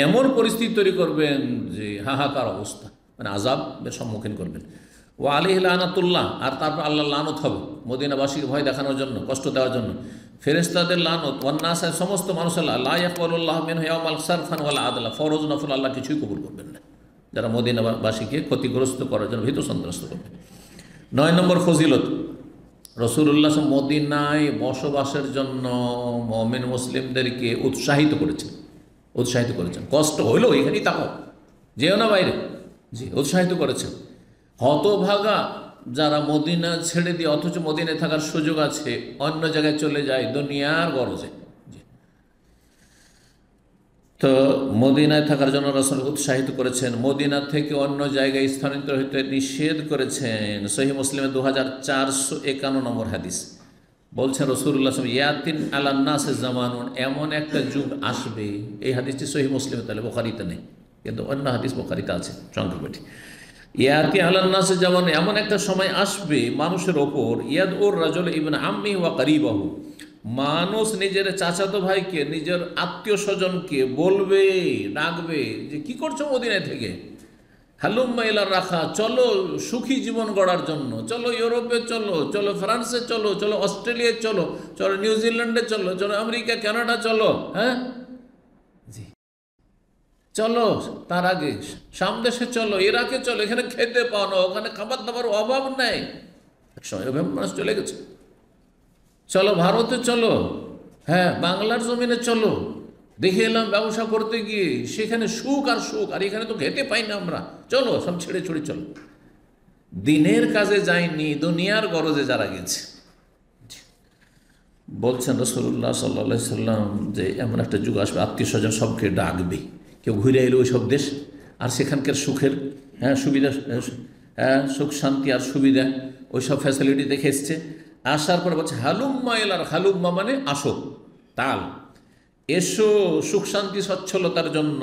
এমন পরিস্থিতি তৈরি করবেন যে হাহাকার অবস্থা, মানে আযাবের সম্মুখীন করবেন। ও আলাইহি লানাতুল্লাহ, আর তারপর আল্লাহ লানত হবে মদিনাবাসীকে ভয় দেখানোর জন্য, কষ্ট দেওয়ার জন্য। ফেরেশতাদের লানত, ওয়ান্নাস, সমস্ত মানুষ, লা ইয়াকবালুল্লাহু মিনহু ইয়াওমাল সারফান ওয়ালা আদলা, ফরজ নফল আল্লাহ কিছুই কবুল করবেন না যারা মদিনাবাসীকে ক্ষতিগ্রস্ত করার জন্য ভীত সন্ত্রস্ত করবে। 9 নম্বর ফজিলত, রাসূলুল্লাহ মদিনায় বসবাসের জন্য মুমিন মুসলিমদেরকে উৎসাহিত করেছেন। কষ্ট হইলেও এখানেই থাকো, যেও না বাইরে, জি, উৎসাহিত করেছেন। হতভাগা যারা মদিনা ছেড়ে দিয়ে, অথচ মদিনায় থাকার সুযোগ আছে, অন্য জায়গায় চলে যায় দুনিয়ার গরজে, তো মদিনায় থাকার জন্য রাসূল উৎসাহিত করেছেন। মদিনা থেকে অন্য জায়গায় স্থানান্তর হতে নিষেধ করেছেন। সহিহ মুসলিমে 2451 নম্বর হাদিস, বলছেন রাসূলুল্লাহ সাল্লাল্লাহু আলাইহি ওয়াসাল্লাম, ইয়াতিন আলান নাসে জামানুন, এমন একটা যুগ আসবে। এই হাদিসটি সহিহ মুসলিমে, তাহলে বুখারীতে নেই, কিন্তু অন্য হাদিস বুখারীতে আছে সংক্ষেপে। ইয়াতি আলান নাসে জামানুন, এমন একটা সময় আসবে মানুষের ওপর, ইয়াদউর রাজুল ইবনে আম্মিহি ওয়া করিবাহু, মানুষ নিজের চাচাতো ভাইকে, নিজের আত্মীয় স্বজনকে বলবে, ডাকবে যে কি করছো মদিনায় থেকে, হালুম্মা ইলা রাখা, চলো সুখী জীবন গড়ার জন্য, চলো ইউরোপে চলো ফ্রান্সে চলো অস্ট্রেলিয়ায় চলো নিউজিল্যান্ডে চলো আমেরিকা, কানাডা চলো, হ্যাঁ, জি, চলো, তার আগে সামদেশে চলো, ইরাকে চলো, এখানে খেতে পাও না, ওখানে খাবার দাবার অভাব নেই। একসময় এভাবে মানুষ চলে গেছে। চলো ভারতে চলো, হ্যাঁ, বাংলার জমিনে চলো, দেখে এলাম ব্যবসা করতে গিয়ে সেখানে সুখ, আর এখানে তো খেতে পাই না আমরা, চলো সব ছেড়ে চলো। দিনের কাজে যায়নি, দুনিয়ার গরজে যারা গেছে। বলছেন রাসূলুল্লাহ সাল্লাল্লাহু আলাইহি ওয়াসাল্লাম যে এমন একটা যুগ আসবে, আত্মীয় স্বজন সবকে ডাকবে, কেউ ঘুরে এলো ওই সব দেশ, আর সেখানকার সুখের, হ্যাঁ, সুবিধা হ্যাঁ, সুখ শান্তি আর সুবিধা ওইসব ফ্যাসিলিটি দেখে এসছে। আসার পরে বলছে হালুম্মা এলার, হালুম্মা মানে আসো, তাল, এসো সুখ শান্তি সচ্ছলতার জন্য,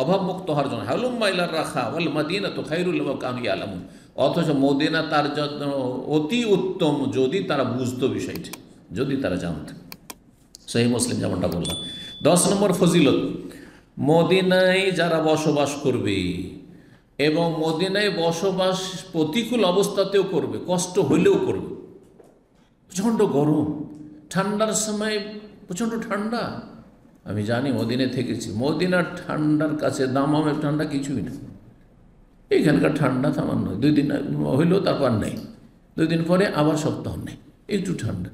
অভাবমুক্ত হওয়ার জন্য। হালুম্মা ইলার রাখা ওয়াল মাদিনা তো খায়রুল লিমা কানু ইয়ালামুন, অথচ মদিনা তার জন্য অতি উত্তম যদি তারা বুঝতো বিষয়টি, যদি তারা জানতো। সহিহ মুসলিম যেমনটা বললাম। 10 নম্বর ফজিলত, মদিনায় যারা বসবাস করবে এবং মদিনায় বসবাস প্রতিকূল অবস্থাতেও করবে, কষ্ট হইলেও করবে, প্রচণ্ড গরম, ঠান্ডার সময় প্রচণ্ড ঠান্ডা, আমি জানি মদিনায় থেকেছি, মদিনার ঠান্ডার কাছে দামামের ঠান্ডা কিছুই না। এইখানকার ঠান্ডা সামান্য, 2 দিন হইলেও তারপর নেই, 2 দিন পরে আবার সপ্তাহ নেই, একটু ঠান্ডা।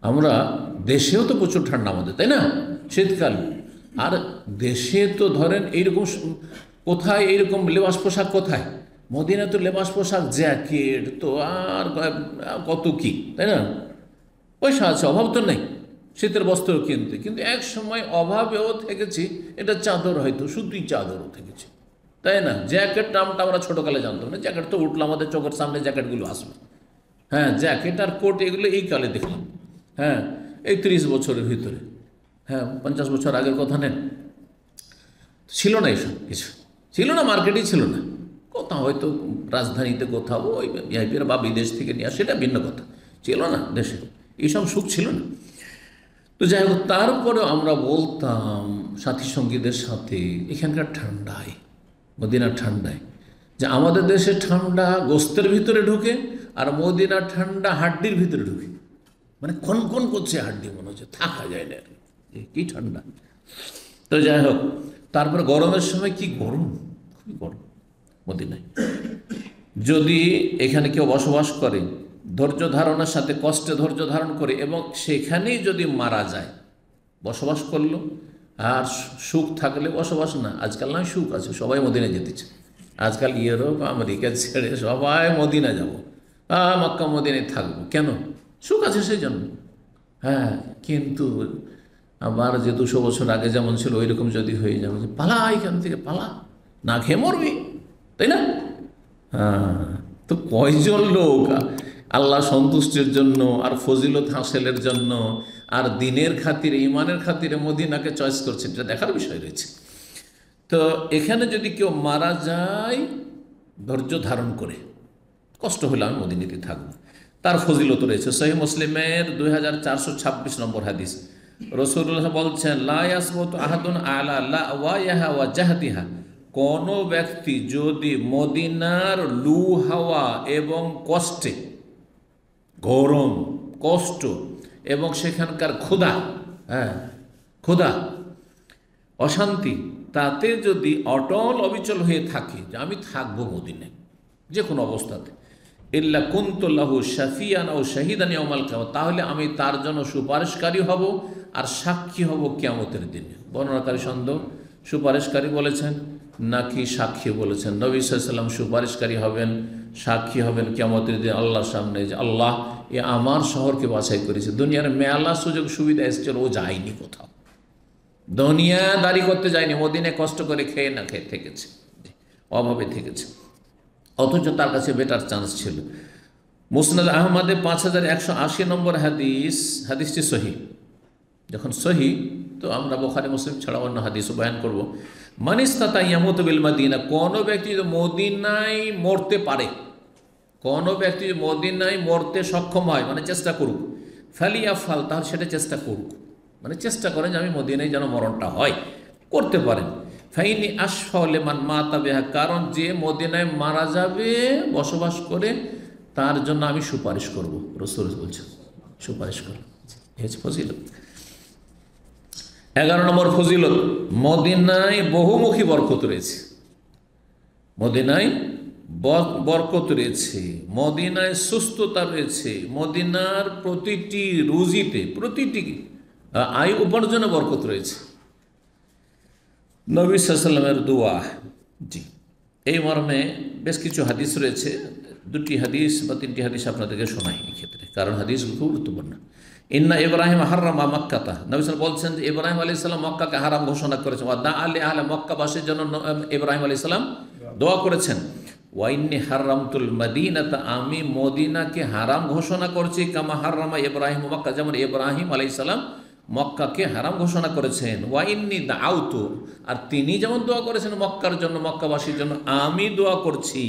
আমরা দেশেও তো প্রচুর ঠান্ডা আমাদের, তাই না, শীতকাল। আর দেশে তো ধরেন এইরকম কোথায় এইরকম লেবাস পোশাক কোথায়, মদিনা তো লেবাস পোশাক জ্যাকেট তো আর কত কি, তাই না, পয়সা আছে, অভাব তো নেই শীতের বস্ত্র কিনতে, কিন্তু এক সময় অভাবেও থেকেছি, এটা চাদর হয়তো শুধুই চাদরও থেকেছি, তাই না। জ্যাকেট নামটা আমরা ছোটোকালে জানতাম না, জ্যাকেট তো উঠলো আমাদের চোখের সামনে, জ্যাকেটগুলো আসলো, হ্যাঁ, জ্যাকেট আর কোট এগুলো এই কালে দেখলাম, হ্যাঁ, এই 30 বছরের ভিতরে, হ্যাঁ, 50 বছর আগের কথা নেন, ছিল না এইসব কিছু, ছিল না, মার্কেটেই ছিল না, কোথাও হয়তো রাজধানীতে কোথাও ওই ভিআইপিরা বা বিদেশ থেকে নিয়ে আসে, সেটা ভিন্ন কথা, ছিল না দেশে, এইসব সুখ ছিল না। তো যাই হোক, তারপরেও আমরা বলতাম সাথী সঙ্গীদের সাথে এখানকার ঠান্ডায়, মদিনার ঠান্ডায়, যে আমাদের দেশে ঠান্ডা গোস্তের ভিতরে ঢুকে আর মদিনার ঠান্ডা হাড্ডির ভিতরে ঢুকে, মানে কনকন করছে হাড্ডি, মনে হচ্ছে থাকা যায় না, কি ঠান্ডা। তো যাই হোক, তারপরে গরমের সময় কি গরম, খুবই গরম মদিনায়। যদি এখানে কেউ বসবাস করে ধৈর্য ধারণের সাথে, কষ্টে ধৈর্য ধারণ করে, এবং সেখানেই যদি মারা যায়, বসবাস করলো আর সুখ থাকলে বসবাস না, আজকাল নয় সুখ আছে, সবাই মদিনায় যেতেছে, আজকাল ইউরোপ আমেরিকা ছেড়ে সবাই মদিনা যাব, মক্কা মদিনায় থাকবো, কেন, সুখ আছে সেই জন্য, হ্যাঁ। কিন্তু আবার যে 200 বছর আগে যেমন ছিল ওই রকম যদি হয়ে যাবে, যে পালা এখান থেকে, পালা, না খেয়ে মরবি, তাই না। হ্যাঁ, তো কয়জন লোক আল্লাহ সন্তুষ্টির জন্য আর ফজিলত হাসিলের জন্য আর দিনের খাতিরে, ইমানের খাতিরে মদিনাকে চয়েস করছে, এটা দেখার বিষয় রয়েছে। তো এখানে যদি কেউ মারা যায় ধৈর্য ধারণ করে, কষ্ট হলে আমি মদিনাতে থাকবো, তার ফজিলত রয়েছে। সহিহ মুসলিমের 2426 নম্বর হাদিস, রাসূলুল্লাহ বলছেন, লা ইয়াসবুতু আহাদুন আলা লাওয়াইহা ওয়া জাহদিহা, কোনো ব্যক্তি যদি মদিনার লু হাওয়া এবং কষ্টে, গরম, কষ্ট এবং সেখানকার ক্ষুধা, হ্যাঁ, ক্ষুধা, অশান্তি, তাতে যদি অটল অবিচল হয়ে থাকে যে আমি থাকবো মদিনায় যে কোনো অবস্থাতে, ইল্লা কুনতু লাহু শাফিয়ান আও শাহিদান ইয়াউমাল কিয়ামah, তাহলে আমি তার জন্য সুপারিশকারী হব আর সাক্ষী হব কিয়ামতের দিনে। বর্ণনাকারী সন্দেহ, সুপারিশকারী বলেছেন নাকি সাক্ষী বলেছেন। নবী সাল্লাল্লাহু আলাইহি ওয়াসাল্লাম সুপারিশকারী হবেন, সাক্ষী হবেন কিয়ামতের দিন আল্লাহর সামনে, যে আল্লাহ এ আমার শহরকে বাছাই করেছে, দুনিয়ার মেলা সুযোগ সুবিধা এসেছিল, ও যায়নি কোথাও, দুনিয়াদারি করতে যায়নি, মদিনায় কষ্ট করে খেয়ে না খেয়ে থেকেছে, অভাবে থেকেছে, অথচ তার কাছে বেটার চান্স ছিল। মুসনাদ আহমদে 5180 নম্বর হাদিস, হাদিসটি সহি। যখন সহি তো আমরা বুখারী মুসলিম ছাড়া অন্য হাদিসও বয়ান করব। মান ইসতাতা ইয়ামুতু বিল মাদিনা, কোনো ব্যক্তি যদি মদিনায় মরতে পারে, কোনো ব্যক্তি যদি মদিনায় মরতে সক্ষম হয়, মানে চেষ্টা করুক, ফালিয়াফাল, তাহলে সেটা চেষ্টা করুক, মানে চেষ্টা করেন যে আমি মদিনায় যেন মরণটা হয়, করতে পারেন। ফাইনি আশফাউল মান মাতা বিহা, কারণ যে মদিনায় মারা যাবে বসবাস করে তার জন্য আমি সুপারিশ করব, রাসূল বলছেন সুপারিশ করব, এই ফজিলত। 11 নম্বর ফজিলত, মদিনায় বহুমুখী বরকত রয়েছে, মদিনায় বরকত রয়েছে, মদিনায় সুস্থতা রয়েছে, মদিনার প্রতিটি রুজিতে, প্রতিটি আয় উপার্জনে বরকত রয়েছে। নবী সাল্লাল্লাহু আলাইহি ওয়াসাল্লামের দোয়া, জি, এই মর্মে বেশ কিছু হাদিস রয়েছে, 2টি হাদিস বা 3টি হাদিস আপনাদেরকে শোনাই এই ক্ষেত্রে, কারণ হাদিসগুলো খুব গুরুত্বপূর্ণ। ইন্না ইব্রাহিম হাররামা মাক্কাতা, নবী সাল্লাল্লাহু আলাইহি ওয়াসাল্লাম বলছেন যে ইব্রাহিম আলাইহিস সালাম মক্কাকে হারাম ঘোষণা করেছেন, ওয়া দা আলি আহলে মক্কাবাসীর জন্য ইব্রাহিম আলাইহিস সালাম দোয়া করেছেন, ওয়াইন্নি হারামতুল মদিনাতা, আমি মদিনাকে হারাম ঘোষণা করছি, কামা হারামা ইব্রাহিম মক্কা, যেমন ইব্রাহিম আলাইহিস সালাম মক্কাকে হারাম ঘোষণা করেছেন। ওয়াইন্নি দাউতু, আর তিনি যেমন দোয়া করেছেন মক্কার জন্য, মক্কাবাসীর জন্য, আমি দোয়া করছি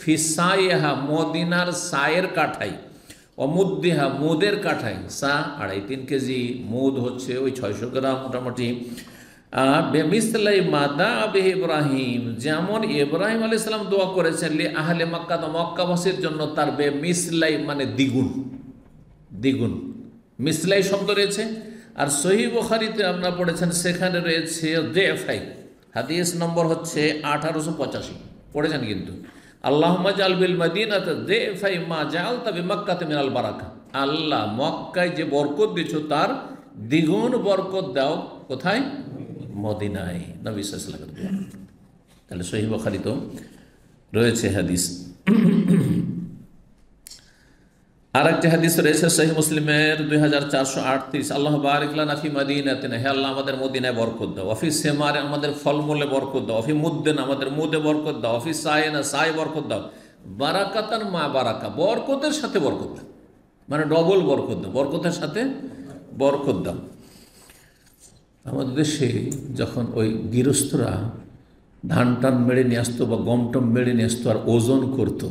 ফি সাইহা, মদিনার সায়ের কাঠাই, অমুদ্দিহা, মুদের কাঠাই, সা 3.5 কেজি, মুদ হচ্ছে ওই 600 গ্রাম মোটামুটি। বেমিসলাই মাদা আবে ইব্রাহিম, যেমন ইব্রাহিম আলাইহিস সালাম দোয়া করেছেন লি আহলে মক্কা, তো মক্কাবাসীর জন্য তার বেমিসলাই মানে দ্বিগুণ, দ্বিগুণ মিসলাই শব্দ রয়েছে। আর সহিহ বুখারীতে আপনারা পড়েছেন, সেখানে রয়েছে দেফাই, হাদিস নম্বর হচ্ছে 1885, পড়েছেন কিন্তু, আল্লাহুম্মা জাল বিল মাদিনাতে দেফাই মা জাআলতা বিমাক্কাতে মিনাল বারাকা, আল্লাহ মক্কায় যে বরকত দিয়েছো তার দ্বিগুণ বরকত দাও কোথায়? মদিনায়। নবী সাল্লাল্লাহু আলাইহি ওয়াসাল্লাম। তাহলে সহিহ বুখারীতেও রয়েছে হাদিস। আর একটি হাদিস রয়েছে সহিহ মুসলিমের 2438, আল্লাহ বারিক লানা ফি মাদিনাতিনা, হে আল্লাহ আমাদের মদিনায় বরকত দাও, অফি সেমারে আমাদের ফলমূলে বরকত দাও, অফি মুদ্দিন আমাদের মুদে বরকত দাও, অফি সায়না সায় বরকত দাও, বারাকাতান মা বারাকা, বরকতের সাথে বরকত দাও, মানে ডবল বরকত দাও, বরকতের সাথে বরকত দাও। আমাদের দেশে যখন ওই গৃহস্থরা ধান টান মেরে নিয়ে আসতো বা গম টম মেরে নিয়ে আসতো আর ওজন করতো,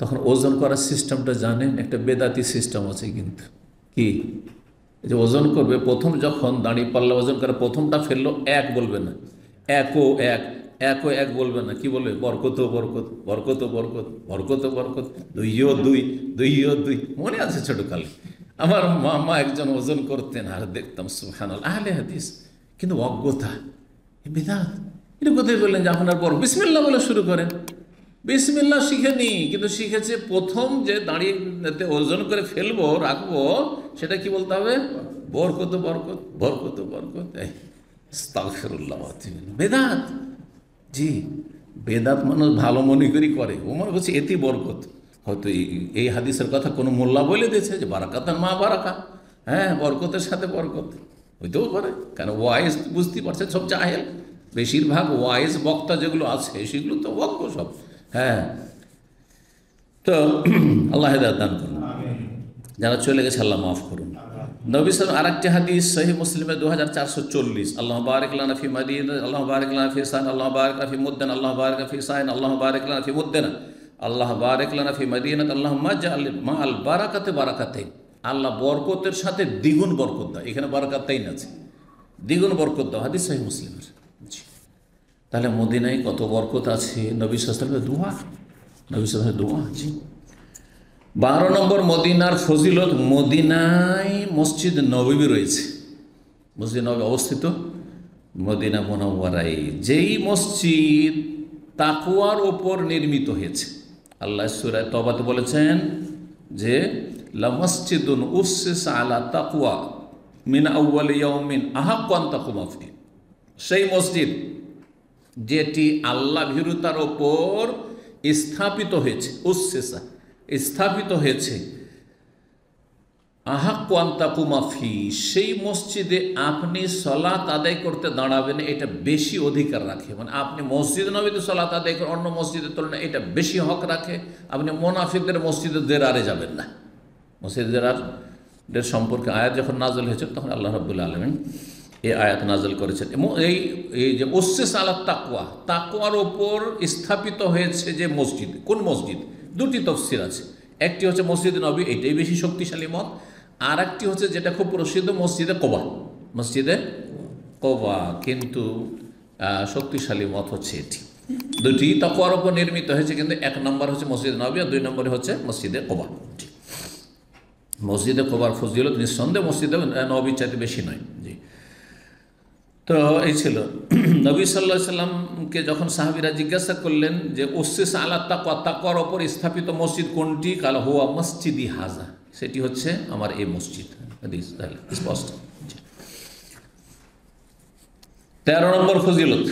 তখন ওজন করার সিস্টেমটা জানেন, একটা বেদাতি সিস্টেম আছে কিন্তু, কি যে ওজন করবে, প্রথম যখন দাঁড়িয়ে পাল্লা ওজন করে প্রথমটা ফেললো, এক বলবে না, একও এক বলবে না, কি বলবে? বরকত বরকত, বরকত বরকত, বরকত বরকত, দুইও দুই। মনে আছে ছোটকালে আমার মামা একজন ওজন করতেন, আর দেখতাম সুবহানাল্লাহ, আহলে হাদিস কিন্তু অজ্ঞতা, বিদআত। এটা কোথায় বললেন যে আপনার পর বিসমিল্লাহ বলে শুরু করেন? বিসমিল্লাহ শিখেনি, কিন্তু শিখেছে প্রথম যে দাঁড়িয়ে ওজন করে ফেলবো রাখবো, সেটা কি বলতে হবে? বরকত বরকত, বরকত বরকত। আস্তাগফিরুল্লাহ, বেদাত। জি, বেদাত মানুষ ভালো মনে করি করে, ও মনে করছে এতে বরকত। হয়তো এই হাদিসের কথা কোনো মোল্লা বলে দিয়েছে যে বারাকাতান মা বারাকা, হ্যাঁ বরকতের সাথে বরকত, হইতেও পারে, কারণ ওয়াইজ বুঝতে পারছে সব জাহেল, বেশিরভাগ ওয়াইজ বক্তা যেগুলো আছে সেগুলো তো অজ্ঞ সব। হ্যাঁ, তো আল্লাহ হেদায়েত দান করুন, যারা চলে গেছে আল্লাহ মাফ করুন। নবী সাল্লাল্লাহু আলাইহি ওয়াসাল্লাম আরেকটি হাদিস সহিহ মুসলিমে 2440, আল্লাহ বারিক লানা ফি মাদিনা, আল্লাহ বারিক লানা ফি সান, আল্লাহ বারিক লানা ফি মুদ্দান, আল্লাহ বারিক লানা ফি সাইন, আল্লাহ বারিক লানা ফি মুদ্দানা, আল্লাহ বারিক লানা ফি মাদিনাত, আল্লাহুম্মা জাআল মাআল বারাকাতে বারাকাতে, আল্লাহ বরকতের সাথে দ্বিগুণ বরকত দাও। এখানে বারাকাতাইন আছে, দ্বিগুণ বরকত দাও, হাদিস সহিহ মুসলিমের। তাহলে মদিনায় কত বরকত আছে, নবী সাল্লাল্লাহু আলাইহি ওয়াসাল্লামের দোয়া, নবী সাল্লাল্লাহু আলাইহি ওয়াসাল্লামের দোয়া। জি, 12 নম্বর মদিনার ফজিলত, মদিনায় মসজিদ নববী রয়েছে। মসজিদ নববী অবস্থিত মদিনা মুনাওয়ারায়, যেই মসজিদ তাকওয়ার ওপর নির্মিত হয়েছে। আল্লাহ সূরা তওবাতে বলেছেন যে লা মসজিদুন উসসিসা আলা তাকওয়া মিন আউয়ালি ইয়াউমিন আহাক্কু আন তাকুমা ফিহি, সেই মসজিদ যেটি আল্লাহ ভীরুতার ওপর স্থাপিত হয়েছে, উসসিসা স্থাপিত হয়েছে, আহাক্কু আন তাকুমা ফিহি, সেই মসজিদে আপনি সালাত আদায় করতে দাঁড়াবেন, এটা বেশি অধিকার রাখে। মানে আপনি মসজিদ নববীতে সালাত আদায় করেন অন্য মসজিদের তুলনায়, এটা বেশি হক রাখে। আপনি মুনাফিকদের মসজিদে দেরারে যাবেন না। মসজিদ দেরারের সম্পর্কে আয়াত যখন নাযিল হয়েছে তখন আল্লাহ রাব্বুল আলামিন এই আয়াত নাযিল করেছেন। এবং এই যে উসসিস আলা তাকওয়া, তাকওয়ার ওপর স্থাপিত হয়েছে যে মসজিদ, কোন মসজিদ? দুটি তাফসীর আছে। একটি হচ্ছে মসজিদে নববী, এটাই বেশি শক্তিশালী মত। আর একটি হচ্ছে যেটা খুব প্রসিদ্ধ, মসজিদে কোবা, মসজিদে কোবা, কিন্তু শক্তিশালী মত হচ্ছে এটি। দুটি তাকওয়ার ওপর নির্মিত হয়েছে, কিন্তু 1 নম্বর হচ্ছে মসজিদে নববী আর 2 নম্বরে হচ্ছে মসজিদে কোবা। মসজিদে কোবার ফজিলত নিঃসন্দেহে মসজিদে নববীর চাইতে বেশি নয়। জি, তো এই ছিল। নবী সাল্লাল্লাহু আলাইহি সাল্লামকে যখন সাহাবীরা জিজ্ঞাসা করলেন যে উসসিস আলা তাকওয়া, তাকওয়ার ওপর স্থাপিত মসজিদ কোনটি? কাল হুয়া মসজিদি হাজা, সেটি হচ্ছে আমার এই মসজিদ। হাদিস তাহলে স্পষ্ট। 13 নম্বর ফজিলত,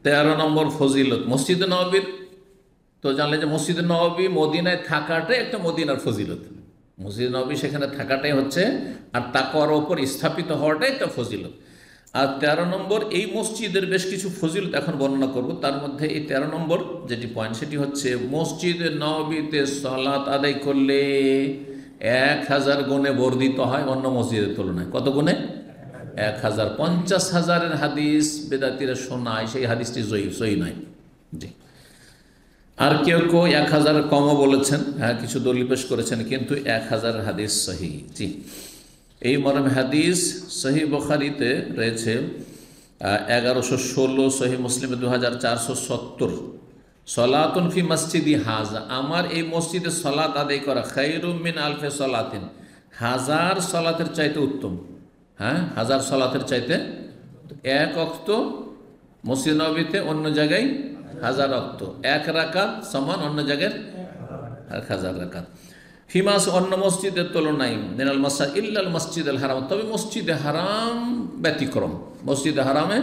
13 নম্বর ফজিলত মসজিদে নববীর। তো জানলে যে মসজিদে নববী মদিনায় থাকাটাই একটা মদিনার ফজিলত। মসজিদ নববী সেখানে থাকাটাই হচ্ছে, আর তাকওয়ার ওপর স্থাপিত হওয়াটাই একটা ফজিলত। আর 13 নম্বর, এই মসজিদের বেশ কিছু ফজিলত এখন বর্ণনা করব। তার মধ্যে এই 13 নম্বর যেটি পয়েন্ট সেটি হচ্ছে মসজিদে নববীতে সালাত আদায় করলে 1000 গুণে বর্ধিত হয় অন্য মসজিদের তুলনায়। কত গুণে? 1000। 50,000-এর হাদিস বেদাতিরা শোনায়, সেই হাদিসটি সহি নয়। জি। আর কেউ কেউ 1000 কমও বলেছেন, হ্যাঁ কিছু দলিল পেশ করেছেন, কিন্তু 1000 হাদিস সহি। জি, এই মর্মে হাদিস সহি বুখারীতে রয়েছে 1116, সহি মুসলিমে 2470। সলাতুন ফি মসজিদি হাজা, আমার এই মসজিদে সলাত আদায় করা খায়রুম মিন আলফে সলাতিন, 1000 সলাতের চাইতে উত্তম। হ্যাঁ, 1000 সলাতের চাইতে। এক ওয়াক্ত মসজিদ নববীতে, অন্য জায়গায় 1000 ওয়াক্ত। এক রাকাত সমান অন্য জায়গায় 1000 রাকাত। ফিমাস, অন্য মসজিদের তুলনায়, মিনাল মাসা ইল্লাল মসজিদ আল হারাম, তবে মসজিদে হারাম ব্যতিক্রম। মসজিদে হারামে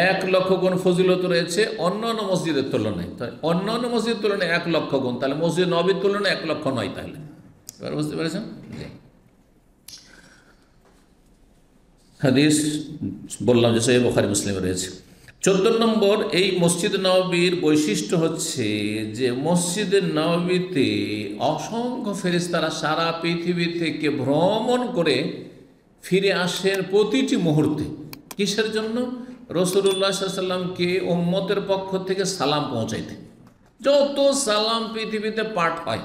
1 লক্ষ গুণ ফজিলত রয়েছে অন্য অন্য মসজিদের তুলনায়। তাই অন্য অন্য মসজিদের তুলনায় 1 লক্ষ গুণ, তাহলে মসজিদ নবীর তুলনায় 1 লক্ষ নয়। তাহলে এবার বুঝতে পেরেছেন? হাদিস বললাম যে সহিহ বুখারী মুসলিমে রয়েছে। 14 নম্বর, এই মসজিদ নববীর বৈশিষ্ট্য হচ্ছে যে মসজিদ নববীতে অসংখ্য ফেরেশতারা সারা পৃথিবী থেকে ভ্রমণ করে ফিরে আসেন প্রতিটি মুহূর্তে। কিসের জন্য? রাসূলুল্লাহ সাল্লাল্লাহু আলাইহি ওয়াসাল্লামকে উম্মতের পক্ষ থেকে সালাম পৌঁছাইতে। যত সালাম পৃথিবীতে পাঠ হয়,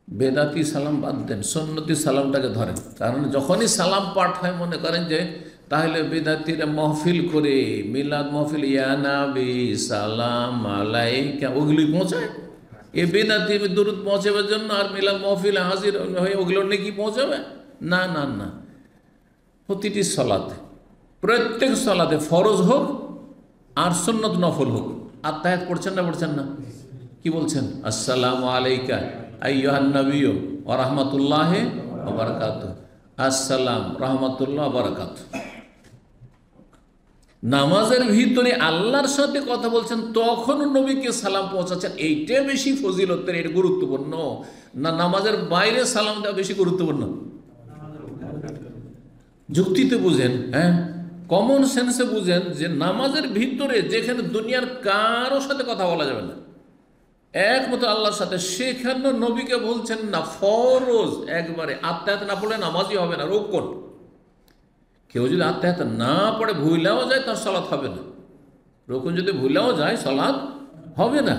বেদাতি সালাম বাদ দেন, সুন্নতি সালামটাকে ধরেন। কারণ যখনই সালাম পাঠ হয় মনে করেন যে তাহলে বেদাতিরা মহফিল করে, মিলাদ মহফিল, ইয়া নবী সালাম আলাইকা, ওগুলি পৌঁছায়। এ বেদাতি দুরূদ পৌঁছাবার জন্য আর মিলাদ মহফিল হাজির হয়ে ওগুলোর নাকি পৌঁছাবে? না না না, প্রতিটি সলাতে, প্রত্যেক সলাতে, ফরজ হোক আর সুন্নত নফল হোক, আত্তাহিয়াত পড়ছেন না পড়ছেন না? কি বলছেন? আসসালামু আলাইকা আইয়ুহান নবিয়্যু ওয়া রাহমাতুল্লাহি ওয়া বারাকাতুহু, আসসালাম রাহমাতুল্লাহ ওয়া বারাকাতুহু। নামাজের ভিতরে আল্লাহর সাথে কথা বলছেন, তখনও নবীকে সালাম পৌঁছাচ্ছেন, এইটা বেশি ফজিলতের, এটা গুরুত্বপূর্ণ না নামাজের বাইরে সালাম দেওয়া বেশি গুরুত্বপূর্ণ? যুক্তিতে বুঝেন, হ্যাঁ কমন সেন্সে বুঝেন যে নামাজের ভিতরে যেখানে দুনিয়ার কারো সাথে কথা বলা যাবে না, একমাত্র আল্লাহর সাথে, সেখানে নবীকে বলছেন না ফরজ একবারে, আত্মায়াত না পড়লে নামাজই হবে না, রোকন। কেউ যদি আত্মায়াত না পড়ে ভুলাও যায় তার সালাত হবে না। রোকন যদি ভুলাও যায় সালাত হবে না।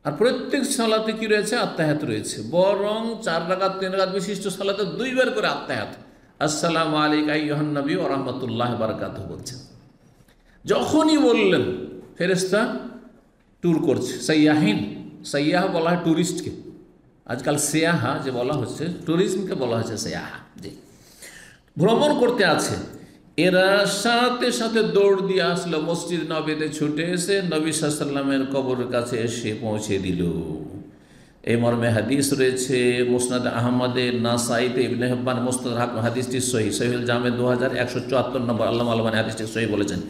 আর প্রত্যেক সালাতে কি রয়েছে? আত্মায়াত রয়েছে। বরং 4 রাকাত 3 রাকাত বিশিষ্ট সালাতে 2 বার করে আত্মায়াত, আসসালামু আলাইকা আইয়ুহান নবী ওয়া রাহমাতুল্লাহি ওয়া বারাকাতুহু বলছেন। যখনই বললেন ফেরেশতা ট্যুর করছে, সাইয়াহিন, সাইয়াহ বলা হয় ট্যুরিস্টকে, আজকাল সিয়াহা যে বলা হচ্ছে, ট্যুরিজমকে বলা হচ্ছে সিয়াহা। জি, ভ্রমণ করতে আছে, এরা সাথে সাথে দৌড় দিয়ে আসলো মসজিদ নববীতে, ছুটে এসে নবী সাল্লাল্লাহু আলাইহি ওয়াসাল্লামের কবরের কাছে এসে পৌঁছে দিল। এই মর্মে হাদিস রয়েছে মুসনাদ আহমদে, নাসাইতে, ইবনে হিব্বান মুস্তাদরাক, হাদিসটি সহিহ, সহিহুল জামে 2174 নম্বর, আল্লামা আলবানী হাদিসটি সহিহ বলেছেন।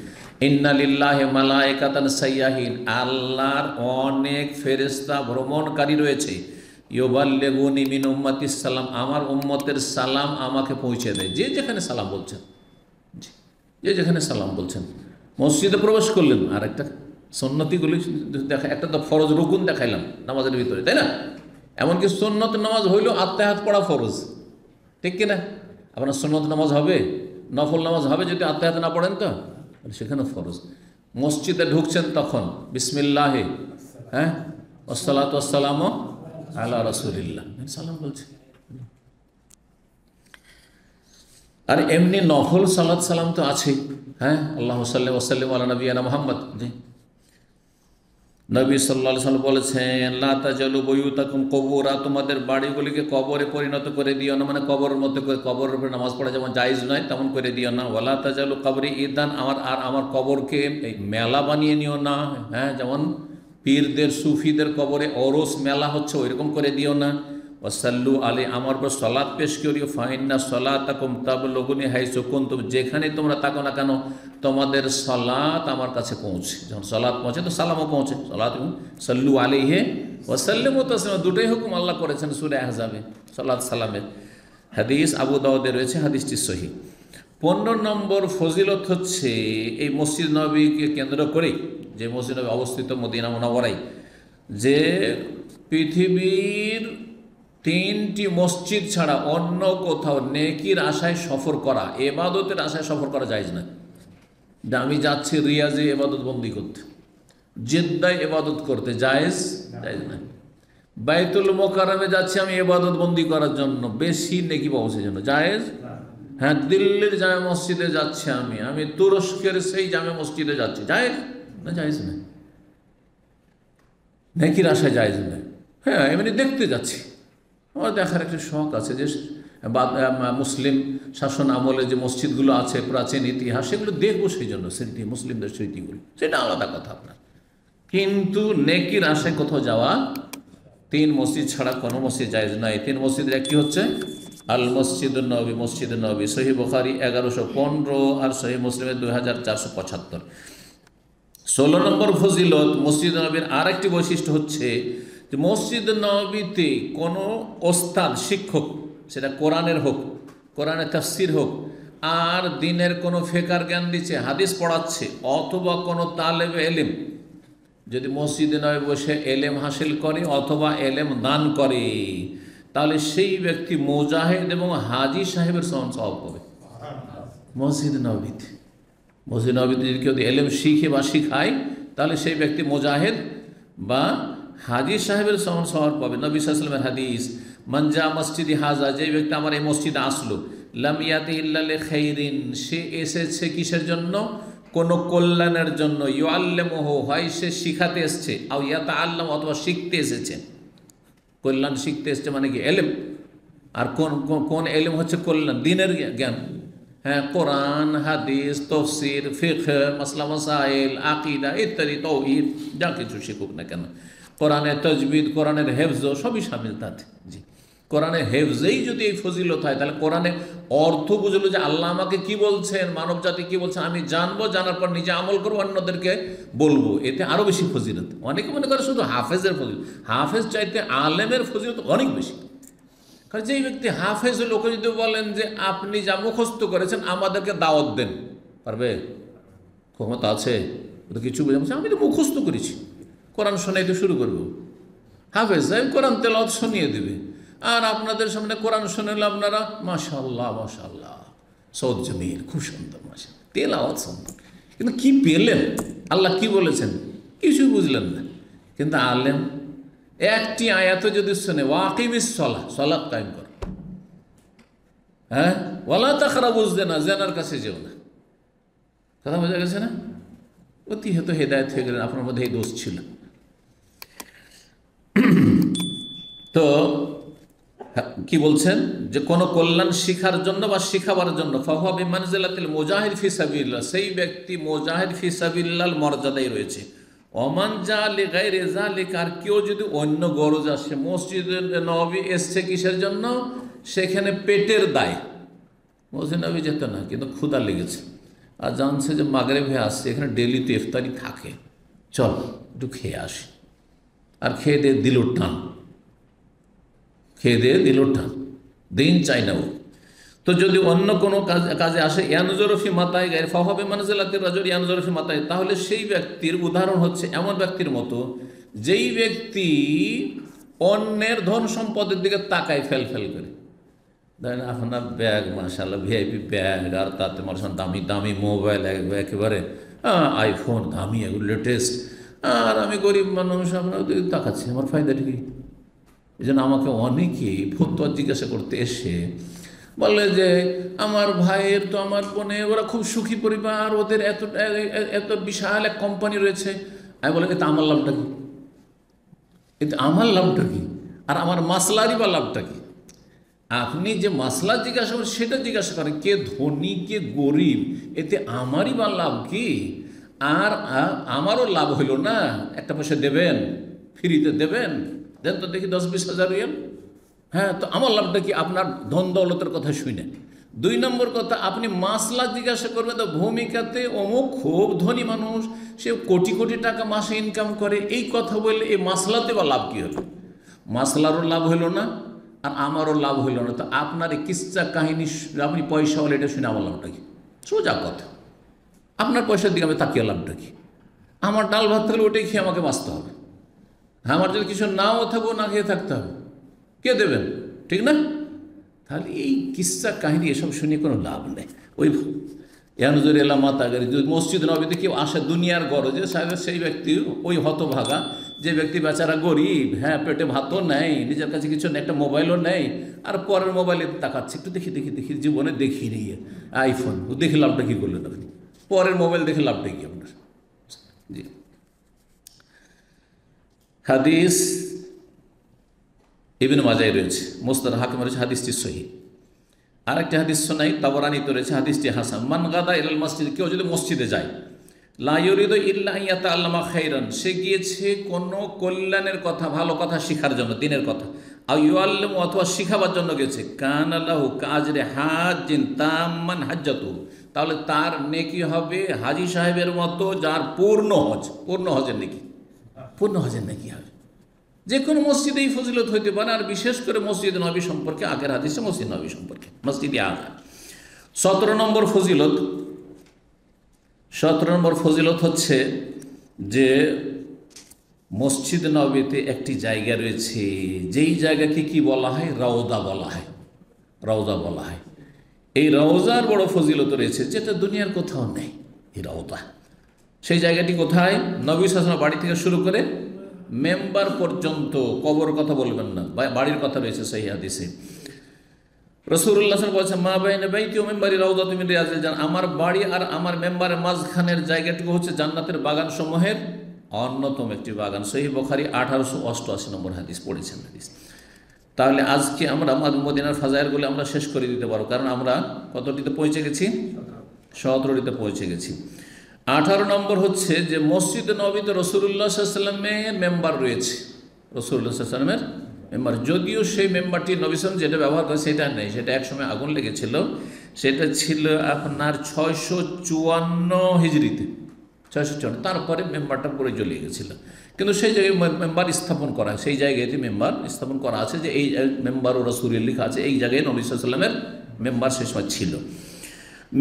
ইন্না লিল্লাহি মালায়েকাতান সাইয়াহিন, আল্লাহর অনেক ফেরেশতা ভ্রমণকারী রয়েছে, ইউবাল্লিগুনি মিন উম্মাতিস সালাম, আমার উম্মতের সালাম আমাকে পৌঁছে দেয়। যে যেখানে সালাম বলছেন, যে যেখানে সালাম বলছেন। মসজিদে প্রবেশ করলেন, আর একটা সুন্নতিগুলি দেখা, একটা তো ফরজ রুকুন দেখাইলাম নামাজের ভিতরে, তাই না? এমনকি সুন্নত নামাজ হইলেও আত্মায়াত পড়া ফরজ, ঠিক কিনা? আপনার সুন্নত নামাজ হবে, নফল নামাজ হবে যদি আত্মায়াত না পড়েন, তো সেখানে ফরজ। মসজিদে ঢুকছেন তখন বিসমিল্লাহি, হ্যাঁ, ওয়াসসালাতু ওয়াসসালামু আলা রাসূলিল্লাহ, সালাম বলছে। আর এমনি নফল সালাত সালাম তো আছেই, হ্যাঁ, আল্লাহু সাল্লি ওয়া সাল্লিম আলা নবিয়িনা মুহাম্মদ। জি, নবী সাল্লাল্লাহু আলাইহি ওয়াসাল্লাম বলেছেন, লা তাজালু বুয়ুতাকুম কুবুরা, তোমাদের বাড়িগুলিকে কবরে পরিণত করে দিও না, মানে কবরের মতো করে, কবরের উপরে নামাজ পড়া যেমন জায়েজ নয় তেমন করে দিও না। ওয়ালা তাজালু কবরি ঈদান, আমার কবরকে মেলা বানিয়ে নিও না, হ্যাঁ, যেমন পীরদের সুফিদের কবরে ওরস মেলা হচ্ছে ওইরকম করে দিও না। ওয়াসাল্লু আলী, আমার উপর সলাৎ পেশ করিও, ফাইন্না সলাতাকুম তাবলুগুনি হাইসু কুনতুম, যেখানে তোমরা থাকো না কেন তোমাদের সলাৎ আমার কাছে পৌঁছে। যখন সলাৎ পৌঁছে তো সালামও পৌঁছে। সলাৎ সাল্লু আলাইহি ওয়া সাল্লিমু তাসলিমা, দুটোই হুকুম আল্লাহ করেছেন সূরা আহজাবে, সলাৎ সালামের। হাদিস আবু দাউদে রয়েছে, হাদিসটি সহিহ। 15 নম্বর ফজিলত হচ্ছে এই মসজিদ নববীকে কেন্দ্র করে, যে মসজিদ নবী অবস্থিত মদিনা মুনাওয়ারায়, যে পৃথিবীর 3টি মসজিদ ছাড়া অন্য কোথাও নেকির আশায় সফর করা, এবাদতের আশায় সফর করা যায় না। আমি যাচ্ছি রিয়াজে এবাদত বন্দি করতে, জেদ্দায় এবাদত করতে, জায়েজ না। বাইতুল মোকাররমে যাচ্ছি আমি এবাদত বন্দি করার জন্য, বেশি নেকি পাবো সেই জন্য, জায়েজ। হ্যাঁ, দিল্লির জামে মসজিদে যাচ্ছি আমি তুরস্কের সেই জামে মসজিদে যাচ্ছি, জায়েজ না? জায়েজ না, নেকির আশায় জায়েজ না। হ্যাঁ, এমনি দেখতে যাচ্ছি, আমার দেখার একটা শখ আছে যে মুসলিম শাসন আমলে যে মসজিদগুলো আছে প্রাচীন ইতিহাস, সেগুলো দেখবো, সেই জন্য স্মৃতি, মুসলিমদের স্মৃতিগুলো, সেটা আলাদা কথা আপনার। কিন্তু নেকির আশায় কোথাও যাওয়া, 3 মসজিদ ছাড়া কোনো মসজিদ জায়েজ নয়। 3 মসজিদের একটি হচ্ছে আল মসজিদ নবী, মসজিদ নবী, সহিহ বুখারী 1115 আর সহিহ মুসলিমের 2475। 16 নম্বর ফজিলত মসজিদ নবীর আর একটি বৈশিষ্ট্য হচ্ছে যে মসজিদ নবীতে কোনো ওস্তাদ, শিক্ষক, সেটা কোরআনের হোক, কোরআনের তাফসির হোক, আর দিনের কোনো ফিকহ জ্ঞান দিচ্ছে, হাদিস পড়াচ্ছে, অথবা কোনো তালেবে ইলম যদি মসজিদে নবী বসে এলেম হাসিল করে অথবা এলেম দান করে, তাহলে সেই ব্যক্তি মুজাহিদ এবং হাজি সাহেবের সমান সওয়াব পাবে। মসজিদ নবীতে, মসজিদ নবীতে যদি কেউ এলেম শিখে বা শিখায়, তাহলে সেই ব্যক্তি মুজাহিদ বা হাজি সাহেবের সমান সওয়াব পাবে। নবী সাল্লাল্লাহু আলাইহি ওয়াসাল্লামের হাদিস, মান জা মসজিদি হাজা, যে ব্যক্তি আমার এই মসজিদে আসলো, লাম ইয়াতি ইল্লা লিখাইরিন, সে এসেছে কিসের জন্য? কোনো কল্যাণের জন্য। ইউআল্লিমুহু, হয় সে শিখাতে এসছে, আও ইয়াতাআল্লাম, অথবা শিখতে এসেছে। কল্যাণ শিখতে এসছে মানে কি? এলেম। আর কোন এলেম হচ্ছে কল্যাণ? দিনের জ্ঞান। হ্যাঁ, কোরআন, হাদিস, তাফসীর, ফিকহ, মাসলা মাসাইল, আকীদা ইত্যাদি, তাওহীদ, যা কিছু শিখুক না কেন, কোরআনের তাজবিদ, কোরআনের হেফজ সবই শামিল তাতে। জি, কোরআনের হেফজেই যদি এই ফজিলত হয়, তাহলে কোরআনের অর্থ বুঝলো যে আল্লাহ আমাকে কি বলছেন, মানব জাতি কি বলছেন, আমি জানবো, জানার পর নিজে আমল করবো, অন্যদেরকে বলবো, এতে আরও বেশি ফজিলত। অনেকে মনে করে শুধু হাফেজের ফজিলত, হাফেজ চাইতে আলেমের ফজিলত অনেক বেশি। কারণ যেই ব্যক্তি হাফেজ, লোকে যদি বলেন যে আপনি যা মুখস্থ করেছেন আমাদেরকে দাওয়াত দেন, পারবে? ক্ষমতা আছে? ও তো কিছু বুঝে, আমি তো মুখস্থ করেছি, কোরআন শোনাইতে শুরু করবো। হাফেজ সাহেব কোরআন তেলাওয়াত শুনিয়ে দেবে, আর আপনাদের সামনে কোরআন শুনলে আপনারা মাশাআল্লাহ মাশাআল্লাহ, সৌদ জমিল, খুব সুন্দর, মাশাআল্লাহ, তেলাওয়াত সুন্দর, কিন্তু কি পেলেন? আল্লাহ কি বলেছেন কিছু বুঝলেন না। কিন্তু আলেম একটি আয়াত যদি শুনে, ওয়াকিমিস সালাহ, সালাত কায়েম কর, হ্যাঁ, ওয়ালা তাকরাবুজ জিনা, জিনার কাছে যেও না, কথা বোঝা গেছে না? অতি হয়তো হেদায়েত হয়ে গেলেন, আপনার মধ্যে এই দোষ ছিল। তো কি বলছেন যে কোনো কল্যাণ শিখার জন্য বা শিখাবার জন্য, ফাহুয়া বিমানজিলাতিল মুজাহিদ ফি সাবিলিল্লাহ, সেই ব্যক্তি মুজাহিদ ফি সাবিলিল্লাহর মর্যাদায় রয়েছে। ওমান যা লিগাইরি যালিকা, আর কেউ যদি অন্য গরজ আসে, মসজিদে নববী এসছে কিসের জন্য? সেখানে পেটের দায়, মসজিদে নববী যেত না, কিন্তু ক্ষুধা লেগেছে, আর জানছে যে মাগরিবে আসছে, এখানে ডেলি তো ইফতারি থাকে, চল একটু খেয়ে আসি, আর খেয়ে দিয়ে দিল টান, খেয়ে দিয়ে দিল টান, দিন চাই না ও। তো যদি অন্য কোনো কাজে আসে, ইয়ানজুরফি মাতায় গায়ে ফাহাবে মানজিলাতির রাজুল ইয়ানজুরফি মাতায়, তাহলে সেই ব্যক্তির উদাহরণ হচ্ছে এমন ব্যক্তির মতো, যেই ব্যক্তি অন্যের ধন সম্পদের দিকে তাকায় ফেল করে। দেখেন আপনার ব্যাগ মাশাআল্লাহ ভিআইপি ব্যাগ, আর তাতে মার্শাল দামি দামি মোবাইল, একেবারে আইফোন দামি, এগুলো লেটেস্ট, আর আমি গরিব মানুষ, আপনার তাকাচ্ছি, আমার ফায়দাটা কি? এই জন্য আমাকে অনেকেই ফতোয়া জিজ্ঞাসা করতে এসে বলে যে আমার ভাইয়ের, তো আমার বোনের, ওরা খুব সুখী পরিবার, ওদের এত বিশাল এক কোম্পানি রয়েছে। আমি বলে এতে আমার লাভটা কি? এতে আমার লাভটা কি? আর আমার মাসলারই বা লাভটা কি? আপনি যে মাসলা জিজ্ঞাসা করেন সেটা জিজ্ঞাসা করেন, কে ধনী কে গরিব, এতে আমারই বা লাভ কি? আর আমারও লাভ হইল না, একটা পয়সা দেবেন, ফ্রিতে দেবেন, দেন তো দেখি 10-20 হাজার রিয়াল। হ্যাঁ, তো আমার লাভটা কি? আপনার ধন দৌলতের কথা শুনে। 2 নম্বর কথা, আপনি মাসলা জিজ্ঞাসা করবেন তো ভূমিকাতে অমুক খুব ধনী মানুষ, সে কোটি কোটি টাকা মাসে ইনকাম করে, এই কথা বললে এই মাসলাতে বা লাভ কী হলো? মাসলারও লাভ হইল না, আর আমারও লাভ হইল না। তো আপনার এই কিচ্ছা কাহিনী, আপনি পয়সা হলে এটা শুনে আমার লাভটা কি? সোজা কথা। আপনার পয়সার দিকে আমি তাকিয়ে লাভটা কি? আমার ডাল ভাত থাকলে ওটাই খেয়ে আমাকে বাঁচতে হবে। আমার যদি কিছু নাও থাকবো, না খেয়ে থাকতে হবে, কে দেবেন? ঠিক না? তাহলে এই কিস্সা কাহিনী এসব শুনে কোনো লাভ নেই। ওই ইয়ানুজুর এলা মাতাগারি, যদি মসজিদ নবীতে কেউ আসে দুনিয়ার গরজে, সেই ব্যক্তি, ওই হতভাগা যে ব্যক্তি বেচারা গরিব, হ্যাঁ, পেটে ভাতও নেই, নিজের কাছে কিছু নেই, একটা মোবাইলও নেই, আর পরের মোবাইলে তাকাচ্ছে, একটু দেখি দেখি দেখি, জীবনে দেখি নেই আইফোন, দেখে লাভটা কী করলেন আপনি? পরের মোবাইল দেখে লাভটা কি আপনার? জি। হাদিস ইবনে মাজায় রয়েছে, মুসনাদ হাকিম রয়েছে, হাদিসটি সহিহ। আরেকটি হাদিস শোনাই, তাবরানীতে রয়েছে, হাদিসটি হাসান। মান গাদা ইলাল মসজিদ, কেউ যদি মসজিদে যায়, লা ইউরিদু ইল্লা আন ইয়াতাআল্লামা খাইরান, সে গিয়েছে কোনো কল্যাণের কথা, ভালো কথা শিখার জন্য, দিনের কথা, আও ইউআল্লিমু, অথবা শিখাবার জন্য গেছে, কানা লাহু কাজরে হাজ্জিন তাম্মান হাজ্জাতু, তাহলে তার নেকি হবে হাজী সাহেবের মতো, যার পূর্ণ হজ, পূর্ণ হজের নেকি, পূর্ণ হজের নেকি হবে। যে কোনো মসজিদেই ফজিলত হইতে পারে, আর বিশেষ করে মসজিদ নবী সম্পর্কে, আগের হাদিসে মসজিদ নবী সম্পর্কে, মসজিদে আগা। 17 নম্বর ফজিলত, 17 নম্বর ফজিলত হচ্ছে যে মসজিদ নবীতে একটি জায়গা রয়েছে, যেই জায়গাকে কি বলা হয়? রওজা বলা হয়, রওজা বলা হয়। এই রওজার বড় ফজিলত রয়েছে, যেটা দুনিয়ার কোথাও নেই, এই রওজা। সেই জায়গাটি কোথায়? নবী সাল্লাল্লাহু আলাইহি ওয়াসাল্লাম বাড়ি থেকে শুরু করে মেম্বার পর্যন্ত, কবর কথা বলবেন না, বাড়ির কথা রয়েছে সহিহ হাদিসে। রাসূলুল্লাহ সাল্লাল্লাহু আলাইহি ওয়াসাল্লাম বলেছেন, মা বাইনা বাইতি ওয়া মিম্বারি রাউযাতুম মিন রিয়াজিল জান্নাহ, আমার বাড়ি আর আমার মেম্বারের মাঝখানের জায়গাটুকু হচ্ছে জান্নাতের বাগানসমূহের অন্যতম একটি বাগান। সহিহ বুখারী 1888 নম্বর হাদিস পড়েছেন হাদিস। তাহলে আজকে আমরা মদিনার ফাজাইলগুলো আমরা শেষ করে দিতে পারবো, কারণ আমরা কতটিতে পৌঁছে গেছি? 17টিতে পৌঁছে গেছি। 18 নম্বর হচ্ছে যে মসজিদ নবীতে রাসূলুল্লাহ সাল্লাল্লাহু আলাইহি ওয়াসাল্লামের মেম্বার রয়েছে, রাসূলুল্লাহ সাল্লাল্লাহু আলাইহি ওয়াসাল্লামের মেম্বার, যদিও সেই মেম্বারটি নবী সাল্লাল্লাহু আলাইহি ওয়াসাল্লাম যেটা ব্যবহার করে সেটা নেই, সেটা একসময় আগুন লেগেছিল, সেটা ছিল আপনার 654 হিজরিতে, 654, তারপরে মেম্বারটা পরে জ্বলে গেছিল। কিন্তু সেই জায়গায় মেম্বার স্থাপন করা, সেই জায়গাতে মেম্বার স্থাপন করা আছে, যে এই মেম্বার ও রাসূলের লেখা আছে, এই জায়গায় নবী সাল্লাল্লাহু আলাইহি ওয়াসাল্লামের মেম্বার সে সময় ছিল।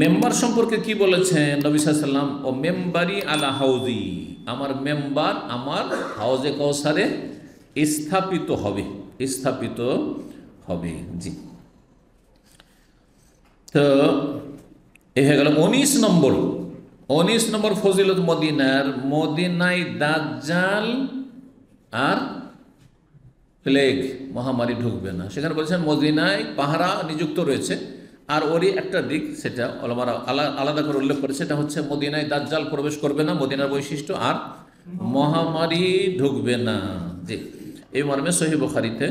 মেম্বার সম্পর্কে কি বলেছেন নবী সাল্লাল্লাহু আলাইহি ওয়াসাল্লাম? ও মেম্বারি আলা হাউজি, আমার মেম্বার আমার হাউজে কাউসারে স্থাপিত হবে, স্থাপিত হবে। জি। তো এ হয়ে গেল 19 নম্বর। 19 নম্বর ফজিলত মদিনার, মদিনায় দাজ্জাল আর প্লেগ মহামারী ঢুকবে না। সেখানে বলছেন মদিনায় পাহারা নিযুক্ত রয়েছে, আর ওরই একটা দিক, সেটা ওলামারা আলাদা করে উল্লেখ করে, সেটা হচ্ছে মদিনায় দাজ্জাল প্রবেশ করবে না, মদিনার বৈশিষ্ট্য, আর মহামারী ঢুকবে না। জি। এই মর্মে সহিহ বুখারীতে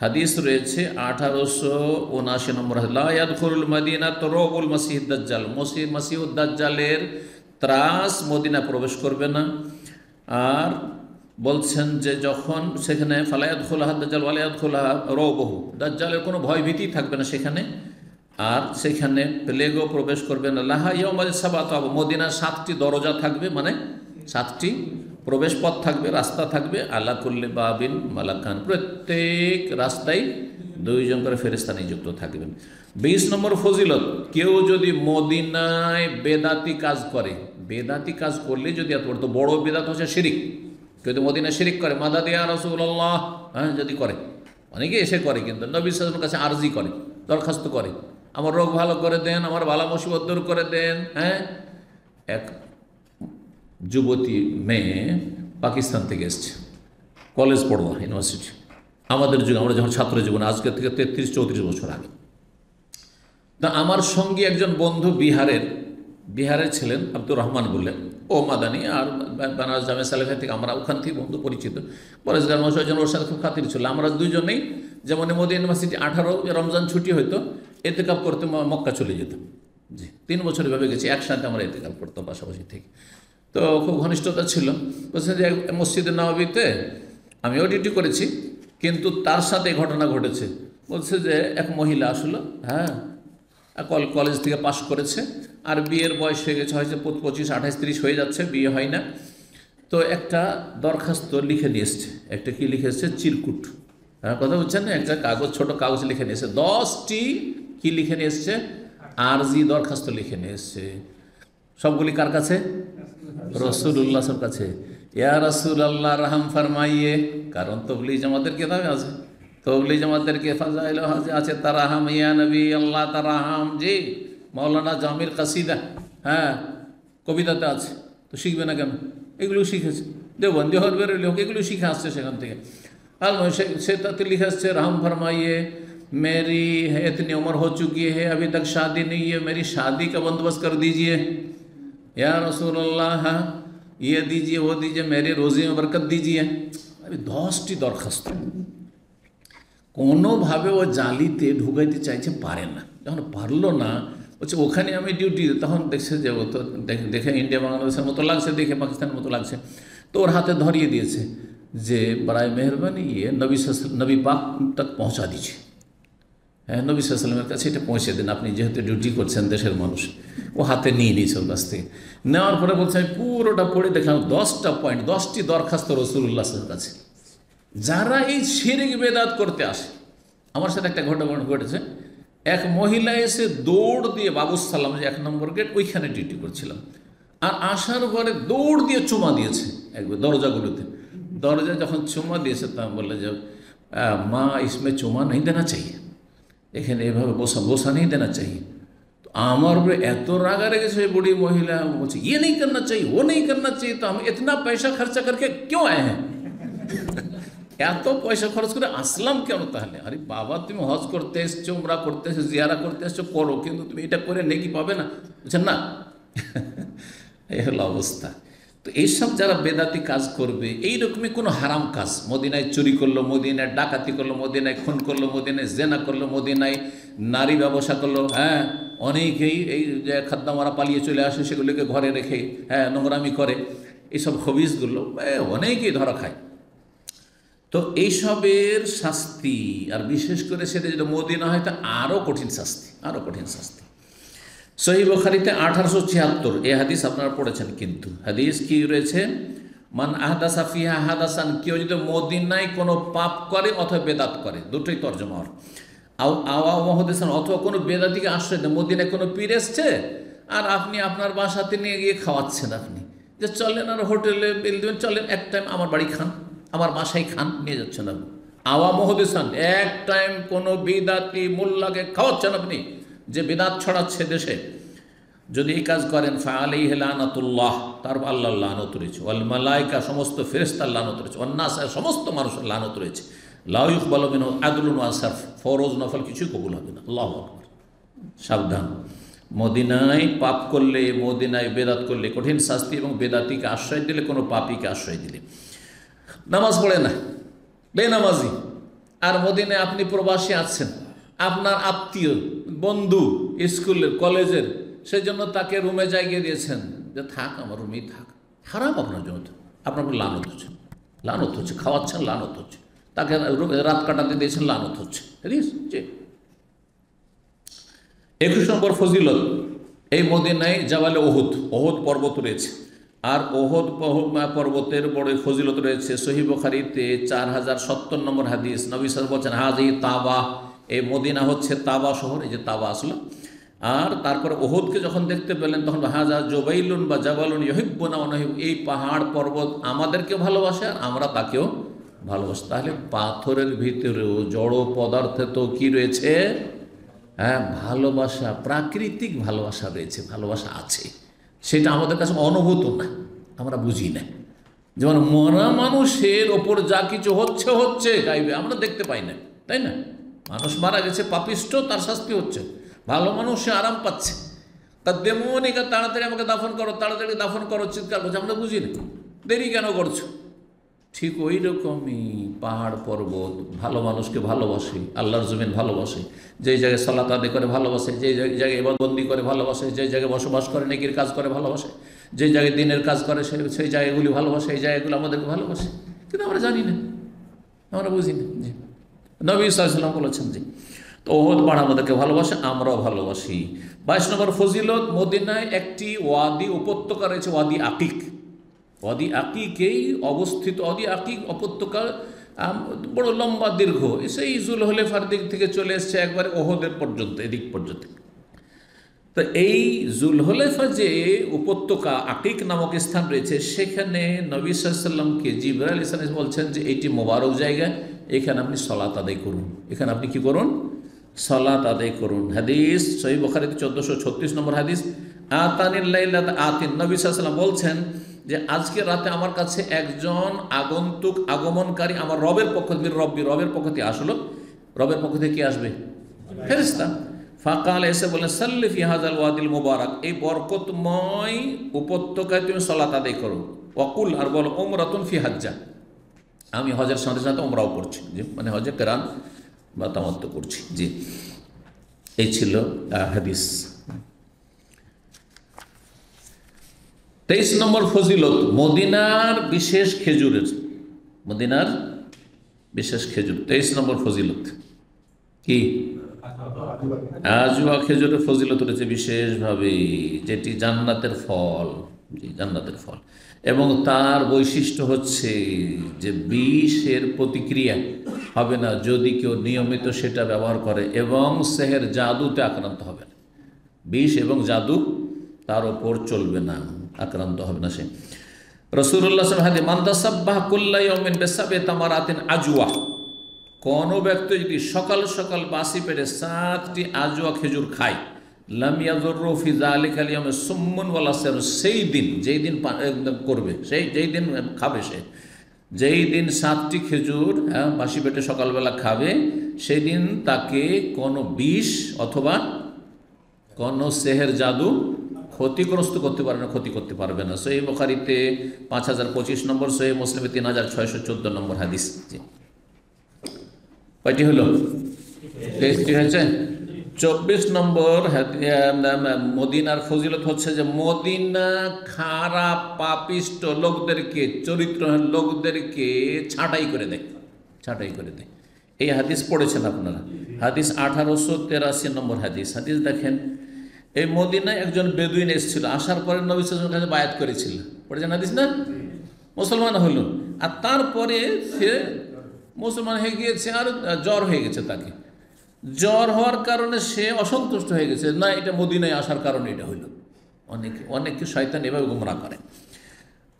হাদিস রয়েছে 1879 নম্বর, লা ইয়াদখুলুল মাদিনাতা রাউবুল মাসিহিদ দাজ্জাল, মাসিহুদ দাজ্জালের ত্রাস মদিনা প্রবেশ করবে না। আর বলছেন যে যখন সেখানে ফালা ইয়াদখুলুহা দাজ্জাল ওয়া লা ইয়াদখুলুহা রাউবুহু, দাজ্জালের কোনো ভয়ভীতি থাকবে না সেখানে, আর সেখানে প্লেগও প্রবেশ করবে না। লাহা ইয়াউমাল সাবাতু, মদিনার 7টি দরজা থাকবে, মানে 7টি প্রবেশ পথ থাকবে, রাস্তা থাকবে, আলা কুল্লি বাবিন মালাকান, প্রত্যেক রাস্তায় 2 জন করে ফেরেশতা নিযুক্ত থাকবেন। 20 নম্বর ফজিলত, কেউ যদি মদিনায় বেদাতি কাজ করে, বেদাতি কাজ করলে যদি এত বড় বেদাত হচ্ছে শিরিক, কেউ যদি মদিনায় শিরিক করে, মাদাদ ইয়া রাসূলুল্লাহ, হ্যাঁ, যদি করে, অনেকে এসে করে, কিন্তু নবী সাল্লাল্লাহু আলাইহি ওয়াসাল্লামের কাছে আরজি করে, দরখাস্ত করে, আমার রোগ ভালো করে দেন, আমার বালা মুসিবত দূর করে দেন। হ্যাঁ, এক যুবতী মেয়ে পাকিস্তান থেকে এসছে, কলেজ পড়ুয়া, ইউনিভার্সিটি, আমাদের যুগে, আমরা যখন ছাত্র জীবনে, আজকে থেকে 33-34 বছর আগে। তা আমার সঙ্গে একজন বন্ধু বিহারের ছিলেন, আব্দুর রহমান বললেন, ও মাদানি, আর বানারস জামে সালেফা থেকে, আমরা ওখান থেকে বন্ধু পরিচিত, পরেশগার মশাইজন ওর সাথে খুব খাতির ছিল। আমরা দুজনেই যেমন মদিনা ইউনিভার্সিটি 18 রমজান ছুটি হইতো, এতেকাপ করতে মক্কা চলে যেতাম। জি, 3 বছর এভাবে গেছি, একসাথে আমরা এতেকাপ করতাম পাশাপাশি থেকে। তো খুব ঘনিষ্ঠতা ছিল। বলছে যে মসজিদে নববীতে আমিও ডিউটি করেছি, কিন্তু তার সাথে ঘটনা ঘটেছে। বলছে যে এক মহিলা আসলো, হ্যাঁ, কলেজ থেকে পাশ করেছে, আর বিয়ের বয়স হয়ে গেছে, হয়তো 25, 28, 30 হয়ে যাচ্ছে, বিয়ে হয় না। তো একটা দরখাস্ত লিখে নিয়ে এসছে, একটা কি লিখে এসছে, চিরকুট, হ্যাঁ, কথা বলছেন না, একটা কাগজ, ছোট কাগজ লিখে নিয়ে এসছে, 10টি কি লিখে নিয়ে এসছে, আরজি দরখাস্ত লিখে নিয়ে এসছে। সবগুলি কার কাছে? রসুল্লাহর কাছে। ইয়া রাসূলুল্লাহ রহম ফরমাইয়ে, কারণ তবলিগ জামাতের কিতাবে আছে, তবলিগ জামাতের কে ফাজাইল আছে তারাহাম ইয়া নবী আল্লাহ তারাহাম, জি মাওলানা জামির কাসিদা, হ্যাঁ কবিতাতে আছে। তো শিখবে না কেন? এগুলো শিখেছে দেওবন্দি হরবের লোক, এগুলো শিখে আসছে সেখান থেকে। আর সে তাতে লিখে আসছে রহম ফরমাইয়ে मेरी है इतनी उम्र हो चुकी है अभी तक शादी नहीं है, मेरी शादी का बंदोबस्त कर दीजिए या रसूलुल्लाह, ये दीजिए वो दीजिए, मेरे रोज़े में बरकत दीजिए। अभी 10টি দরখাস্ত কোনোভাবে ও জালিতে ঢুকাইতে চাইছে, পারে না। যখন পারলো না, বলছে ওখানে আমি ডিউটি, তখন দেখছে যে ও তো দেখে ইন্ডিয়া বাংলাদেশের মতো লাগছে, দেখে পাকিস্তানের মতো লাগছে, তো ওর হাতে ধরিয়ে দিয়েছে যে বড়াই মেহরবানি ইয়ে নবী পাক তক পৌঁছা দিচ্ছে, হ্যাঁ নবী সাল্লাল্লাহু আলাইহি ওয়াসাল্লামের কাছে এটা পৌঁছে দেন, আপনি যেহেতু ডিউটি করছেন দেশের মানুষ। ও হাতে নিয়ে নিয়েছে ওর কাছ থেকে। নেওয়ার পরে বলছে আমি পুরোটা পড়ে দেখলাম 10টা পয়েন্ট, 10টি দরখাস্ত রাসূলুল্লাহর কাছে। যারা এই শিরক বেদাত করতে আসে, আমার সাথে একটা ঘটনা ঘটেছে। এক মহিলা এসে দৌড় দিয়ে বাবুসালাম, যে 1 নম্বর গেট, ওইখানে ডিউটি করছিলাম, আর আসার পরে দৌড় দিয়ে চুমা দিয়েছে একবার দরজাগুলোতে। দরজা যখন চুমা দিয়েছে, তা বললে যে মা ইসমে চুমা নেই দেনা চাইয়ে, এখানে এভাবে বসা नहीं देना चाहिए। तो আমার উপরে এত রাগা রেগেছে বুড়ি মহিলা, বলছে ये नहीं करना चाहिए वो नहीं करना चाहिए, तो हम इतना पैसा खर्चा करके क्यों आए हैं? এত পয়সা খরচ করে আসলাম কেন তাহলে? আরে বাবা তুমি হজ করতে এসছো, উমরা করতে এসছো, জিয়ারা করতে এসছো, করো, কিন্তু তুমি এটা করে নেকি পাবে না, বুঝছেন না? এই হলো অবস্থা। তো এইসব যারা বেদাতি কাজ করবে, এইরকমই কোনো হারাম কাজ, মদিনায় চুরি করলো, মদিনায় ডাকাতি করলো, মদিনায় খুন করলো, মদিনায় জেনা করলো, মদিনায় নারী ব্যবসা করলো, হ্যাঁ অনেকেই এই যে খাদ্দামারা পালিয়ে চলে আসে, সেগুলোকে ঘরে রেখে হ্যাঁ নোংরামি করে, এইসব হবিসগুলো অনেকেই ধরা খায়। তো এইসবের শাস্তি, আর বিশেষ করে সেটা যদি মদিনা হয় তা আরও কঠিন শাস্তি, আরও কঠিন শাস্তি। সহিহ বুখারীতে 1876 এই হাদিস আপনারা পড়েছেন, কিন্তু হাদিস কি রয়েছে? মান আহদাসা ফিহা হাদাসান, কেউ যদি মদিনায় কোনো পাপ করে অথবা বেদাত করে, দুটোই তর্জমা হয়। আওয়া মহদেসান, অথবা কোনো বেদাতিকে আশ্রয় দেন। মদিনায় কোনো পীর এসছে আর আপনি আপনার বাসাতে নিয়ে গিয়ে খাওয়াচ্ছেন, আপনি যে চলেন আর হোটেলে বিল দেবেন, চলেন এক টাইম আমার বাড়ি খান, আমার বাসায় খান, নিয়ে যাচ্ছেন আপনি। আওয়া মহদেসান, এক টাইম কোনো বিদাতি মোল্লাকে খাওয়াচ্ছেন আপনি, যে বিদাত ছড়াচ্ছে দেশে, যদি এই কাজ করেন ফাআলাইহি লানাতুল্লাহ, তার আল্লাহর লানত রয়েছে, ওয়াল মালায়েকা, সমস্ত ফেরেশতার লানত রয়েছে, ওয়ান নাস, সমস্ত মানুষের লানত রয়েছে, লা ইউকবালু মিনহু আদলুন ওয়া সারফ, ফরজ নফল কিছুই কবুল হবে না। আল্লাহু আকবার। সাবধান, মদিনায় পাপ করলে, মদিনায় বেদাত করলে কঠিন শাস্তি, এবং বেদাতিকে আশ্রয় দিলে, কোনো পাপীকে আশ্রয় দিলে। নামাজ পড়ে না, বেনামাজি, আর মদিনায় আপনি প্রবাসী আছেন, আপনার আত্মীয় বন্ধু স্কুলের কলেজের, সেই জন্য তাকে রুমে জায়গা দিয়েছেন যে থাক, আমার রুমেই থাক, হারাম আপনার জন্য, আপনার উপর লানত হচ্ছে, লানত হচ্ছে, খাওয়াচ্ছেন লানত হচ্ছে, তাকে রাত কাটাতে দিয়েছেন লানত হচ্ছে। জি। 21 নম্বর ফজিলত, এই মদিনায় জাবালে ওহুদ, ওহুদ পর্বত রয়েছে, আর ওহুদ পর্বতের বড় ফজিলত রয়েছে। সহিহ বুখারীতে 4070 নম্বর হাদিস, নবী সাল্লাল্লাহু আলাইহি ওয়াসাল্লাম বলেছেন হাযি তাবা, এই মদিনা হচ্ছে তাবা শহর, এই যে তাবা আসলো। আর তারপরে ওহুদকে যখন দেখতে পেলেন, তখন হাযা জুবাইলুন বা জাবালুন ইউহিব্বুনা ওয়া নুহিব্বু, এই পাহাড় পর্বত আমাদেরকে ভালোবাসে আর আমরা তাকেও ভালোবাসি। তাহলে পাথরের ভিতরেও জড় পদার্থে তো কি রয়েছে? হ্যাঁ ভালোবাসা, প্রাকৃতিক ভালোবাসা রয়েছে, ভালোবাসা আছে, সেটা আমাদের কাছে অনুভূত না, আমরা বুঝি না। যেমন মরা মানুষের ওপর যা কিছু হচ্ছে হচ্ছে গাইবে, আমরা দেখতে পাই না, তাই না? মানুষ মারা গেছে, পাপিষ্ট, তার শাস্তি হচ্ছে, ভালো মানুষ সে আরাম পাচ্ছে, তার দেমনিকা তাড়াতাড়ি আমাকে দাফন করো, তাড়াতাড়ি দাফন করো, চিৎকার করছে, আমরা বুঝি না, দেরি কেন করছো? ঠিক ওই রকমই পাহাড় পর্বত ভালো মানুষকে ভালোবাসে, আল্লাহর জমিন ভালোবাসে, যেই জায়গায় সালাত আদায় করে ভালোবাসে, যেই জায়গায় ইবাদতবন্দি করে ভালোবাসে, যেই জায়গায় বসবাস করে নেকির কাজ করে ভালোবাসে, যেই জায়গায় দিনের কাজ করে সেই জায়গাগুলি ভালোবাসে, এই জায়গাগুলো আমাদেরকে ভালোবাসে, কিন্তু আমরা জানি না, আমরা বুঝি না। জি, নবী সাল্লাল্লাহু আলাইহি ওয়াসাল্লাম বলেছেন যে তো ওহুদ পাহাড় আমাদেরকে ভালোবাসে, আমরাও ভালোবাসি। 22 নম্বর ফজিলত, মদিনায় একটি ওয়াদি উপত্যকা রয়েছে, ওয়াদি আকিক। ওয়াদি আকিকেই অবস্থিত, ওয়াদি আকিক উপত্যকা বড় লম্বা দীর্ঘ, সেই জুলহুলাইফার দিক থেকে চলে এসছে একবারে ওহুদের পর্যন্ত, এদিক পর্যন্ত। তো এই জুলহুলাইফা যে উপত্যকা আকিক নামক স্থান রয়েছে, সেখানে নবী সাল্লাল্লাহু আলাইহি ওয়াসাল্লামকে জিবরাইল আলাইহিস সালাম বলছেন যে এইটি মোবারক জায়গা, এখানে আপনি সালাত আদায় করুন, এখানে আপনি কি করুন, সালাত আদায় করুন। হাদিস সহিহ বুখারীতে 1436 নম্বর হাদিস, আতানিল লাইলাত আতিন, নবী সাল্লাল্লাহু আলাইহি ওয়াসাল্লাম বলছেন যে আজকে রাতে আমার কাছে একজন আগন্তুক আগমনকারী আমার রবের পক্ষ থেকে, রবের পক্ষ থেকে আসলো। রবের পক্ষ থেকে কি আসবে? ফেরেশতা। ফাকাল, এসে বলেন সাল্লি ফি হাযাল ওয়াদিল মুবারাক, এই বরকতময় উপত্যকায় তুমি সালাত আদায় করো। ওয়াকুল, আর বলো উমরাতুন ফি হাজ্জা, আমি হজের সাথে সাথে উমরাও করছি, জি মানে হজে কেরান বা তামাত্তু করছি। জি, এই ছিল হাদিস। 23 নম্বর ফজিলত মদিনার বিশেষ খেজুরের, মদিনার বিশেষ খেজুর। 23 নম্বর ফজিলত কি? আজওয়া খেজুরের ফজিলত রয়েছে বিশেষভাবে, যেটি জান্নাতের ফল, জান্নাতের ফল, এবং তার বৈশিষ্ট্য হচ্ছে যে বিষের প্রতিক্রিয়া হবে না যদি কেউ নিয়মিত সেটা ব্যবহার করে, এবং সেহের জাদুতে আক্রান্ত হবে না। বিষ এবং জাদু তার ওপর চলবে না, আক্রান্ত হবে না সে। রাসূলুল্লাহ সাল্লাল্লাহু আলাইহি ওয়াসাল্লাম মান তাসাব্বাহ কুল্লা ইয়াউমিন বিসাবি তামারাতিন আজওয়া, কোনো ব্যক্তি যদি সকাল সকাল বাসি পেটে 7টি আজওয়া খেজুর খায়, লাম ইয়াযুররু ফি যালিকাল ইয়াউম সুম্মুন ওয়ালা সার, সেই দিন যেই দিন করবে, যেই দিন খাবে, যেই দিন 7টি খেজুর বাসি পেটে সকালবেলা খাবে, সেই দিন তাকে কোনো বিষ অথবা কোনো সেহের জাদু ক্ষতিগ্রস্ত করতে পারবে না, ক্ষতি করতে পারবে না। সহিহ বুখারীতে 5025 নম্বর, সহিহ মুসলিমে 3614 নম্বর হাদিস। কয়টি হলো? 23টি হয়েছে। 24 নম্বর মদিনার ফজিলত হচ্ছে যে মদিনা খারাপ পাপিষ্ট লোকদেরকে, চরিত্রহীন লোকদেরকে ছাঁটাই করে দেয়, ছাঁটাই করে দেয়। এই হাদিস পড়েছেন আপনারা, হাদিস 1883 নম্বর হাদিস। হাদিস দেখেন, এই মদিনায় একজন বেদুইন এসেছিল, আসার পরে নবী সাল্লাল্লাহু আলাইহি ওয়াসাল্লামের কাছে বায়াত করেছিল, পড়েছেন হাদিস না? মুসলমান হলো, আর তারপরে সে মুসলমান হয়ে গিয়েছে, আর জ্বর হয়ে গেছে তাকে। জ্বর হওয়ার কারণে সে অসন্তুষ্ট হয়ে গেছে, না এটা মদিনায় আসার কারণে এটা হইল। অনেকে শয়তান এভাবে গোমরাহ করে।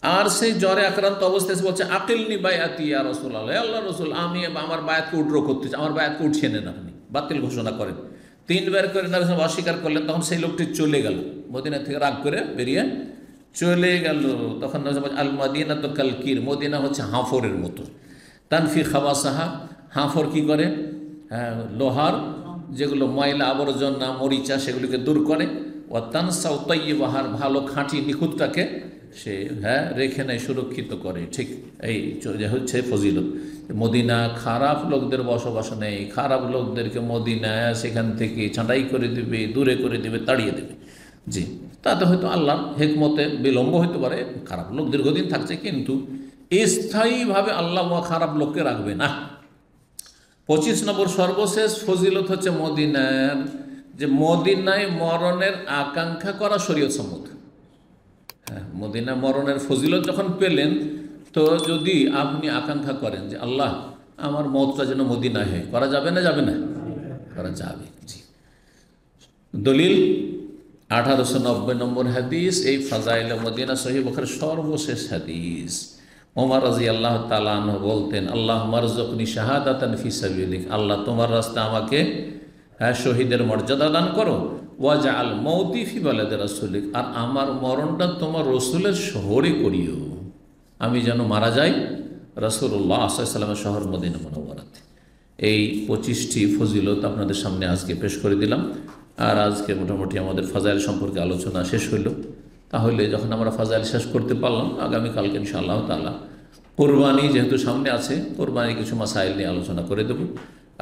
আর সেই জ্বরে আক্রান্ত অবস্থায় বলছে আকিলনি বায়াতি ইয়া রাসূলুল্লাহ, আল্লাহ রসুল আমি আমার বায়াতকে উড্র করতে চাই, আমার বায়াতকে উঠিয়ে নেন, আপনি বাতিল ঘোষণা করেন। 3 বার করে নবী সাল্লাল্লাহু অস্বীকার করলেন, তখন সেই লোকটি চলে গেল, মদিনা থেকে রাগ করে বেরিয়ে চলে গেল। তখন নবী সাল্লাল্লাহু আল মাদিনাতু কাল কির, মদিনা হচ্ছে হাঁফরের মতো। তানফি খাবাসাহা, হাঁফর কি করে? লোহার যেগুলো ময়লা আবর্জনা মরিচা সেগুলিকে দূর করে। ও তানসাউ তাইয়্যিবাহার, ভালো খাঁটি নিখুঁতটাকে সে রেখে নেয়, সুরক্ষিত করে। ঠিক এই হচ্ছে ফজিলত। মদিনা খারাপ লোকদের বসবাস নেই, খারাপ লোকদেরকে মদিনা সেখান থেকে ছাঁটাই করে দেবে, দূরে করে দেবে, তাড়িয়ে দেবে। জি, তাতে হয়তো আল্লাহর হেকমতে বিলম্ব হতে পারে, খারাপ লোক দীর্ঘদিন থাকছে, কিন্তু স্থায়ীভাবে আল্লাহ খারাপ লোককে রাখবে না। 25 নম্বর সর্বশেষ ফজিলত হচ্ছে মদিনার, যে মদিনায় মরণের আকাঙ্ক্ষা করা শরীয়ত সম্মত। মদিনা মরণের ফজিলত যখন পেলেন, তো যদি আপনি আকাঙ্ক্ষা করেন যে আল্লাহ আমার মওতটা যেন মদিনায় হয়, করা যাবে না? যাবে না? করা যাবে। জি, দলিল 1890 নম্বর হাদিস, এই ফাজাইলে মদিনা সহিহ বুখারীর সর্বশেষ হাদিস। ওমর রাদিয়াল্লাহু তাআলা আনহু বলতেন, আল্লাহ মারযুকনি শাহাদাতান ফি সাবিলিক, আল্লাহ তোমার রাস্তায় আমাকে শহীদের মর্যাদা দান করো। ওয়াজআল মৌতি ফি বালাদি রাসূলিক, আর আমার মরণটা তোমার রসুলের শহরে করিও, আমি যেন মারা যাই রাসূলুল্লাহ সাল্লাল্লাহু আলাইহি ওয়াসাল্লামের শহর মদিনা মুনাওয়ারাতে। এই 25টি ফজিলত আপনাদের সামনে আজকে পেশ করে দিলাম। আর আজকে মোটামুটি আমাদের ফাজাইল সম্পর্কে আলোচনা শেষ হইল। তাহলে যখন আমরা ফাজাইল শেষ করতে পারলাম, আগামীকালকে ইনশাআল্লাহ তাআলা কোরবানি যেহেতু সামনে আছে, কোরবানি কিছু মাসাইল নিয়ে আলোচনা করে দেব,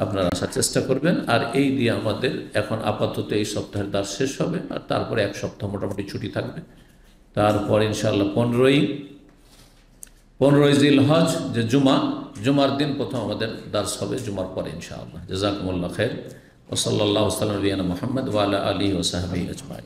আপনারা আসার চেষ্টা করবেন। আর এই দিয়ে আমাদের এখন আপাতত এই সপ্তাহের দাস শেষ হবে, আর তারপরে 1 সপ্তাহ মোটামুটি ছুটি থাকবে। তারপর ইনশাআল্লাহ 15ই জিলহজ, যে জুমার দিন প্রথম আমাদের দাস হবে, জুমার পরে ইনশাআল্লাহ। জাযাকুমুল্লাহ খাইর। ওয়া সাল্লাল্লাহু আলা নবিয়িনা মুহাম্মদ ওয়া আলা আলিহি ওয়া সাহবিহি আজমাইন।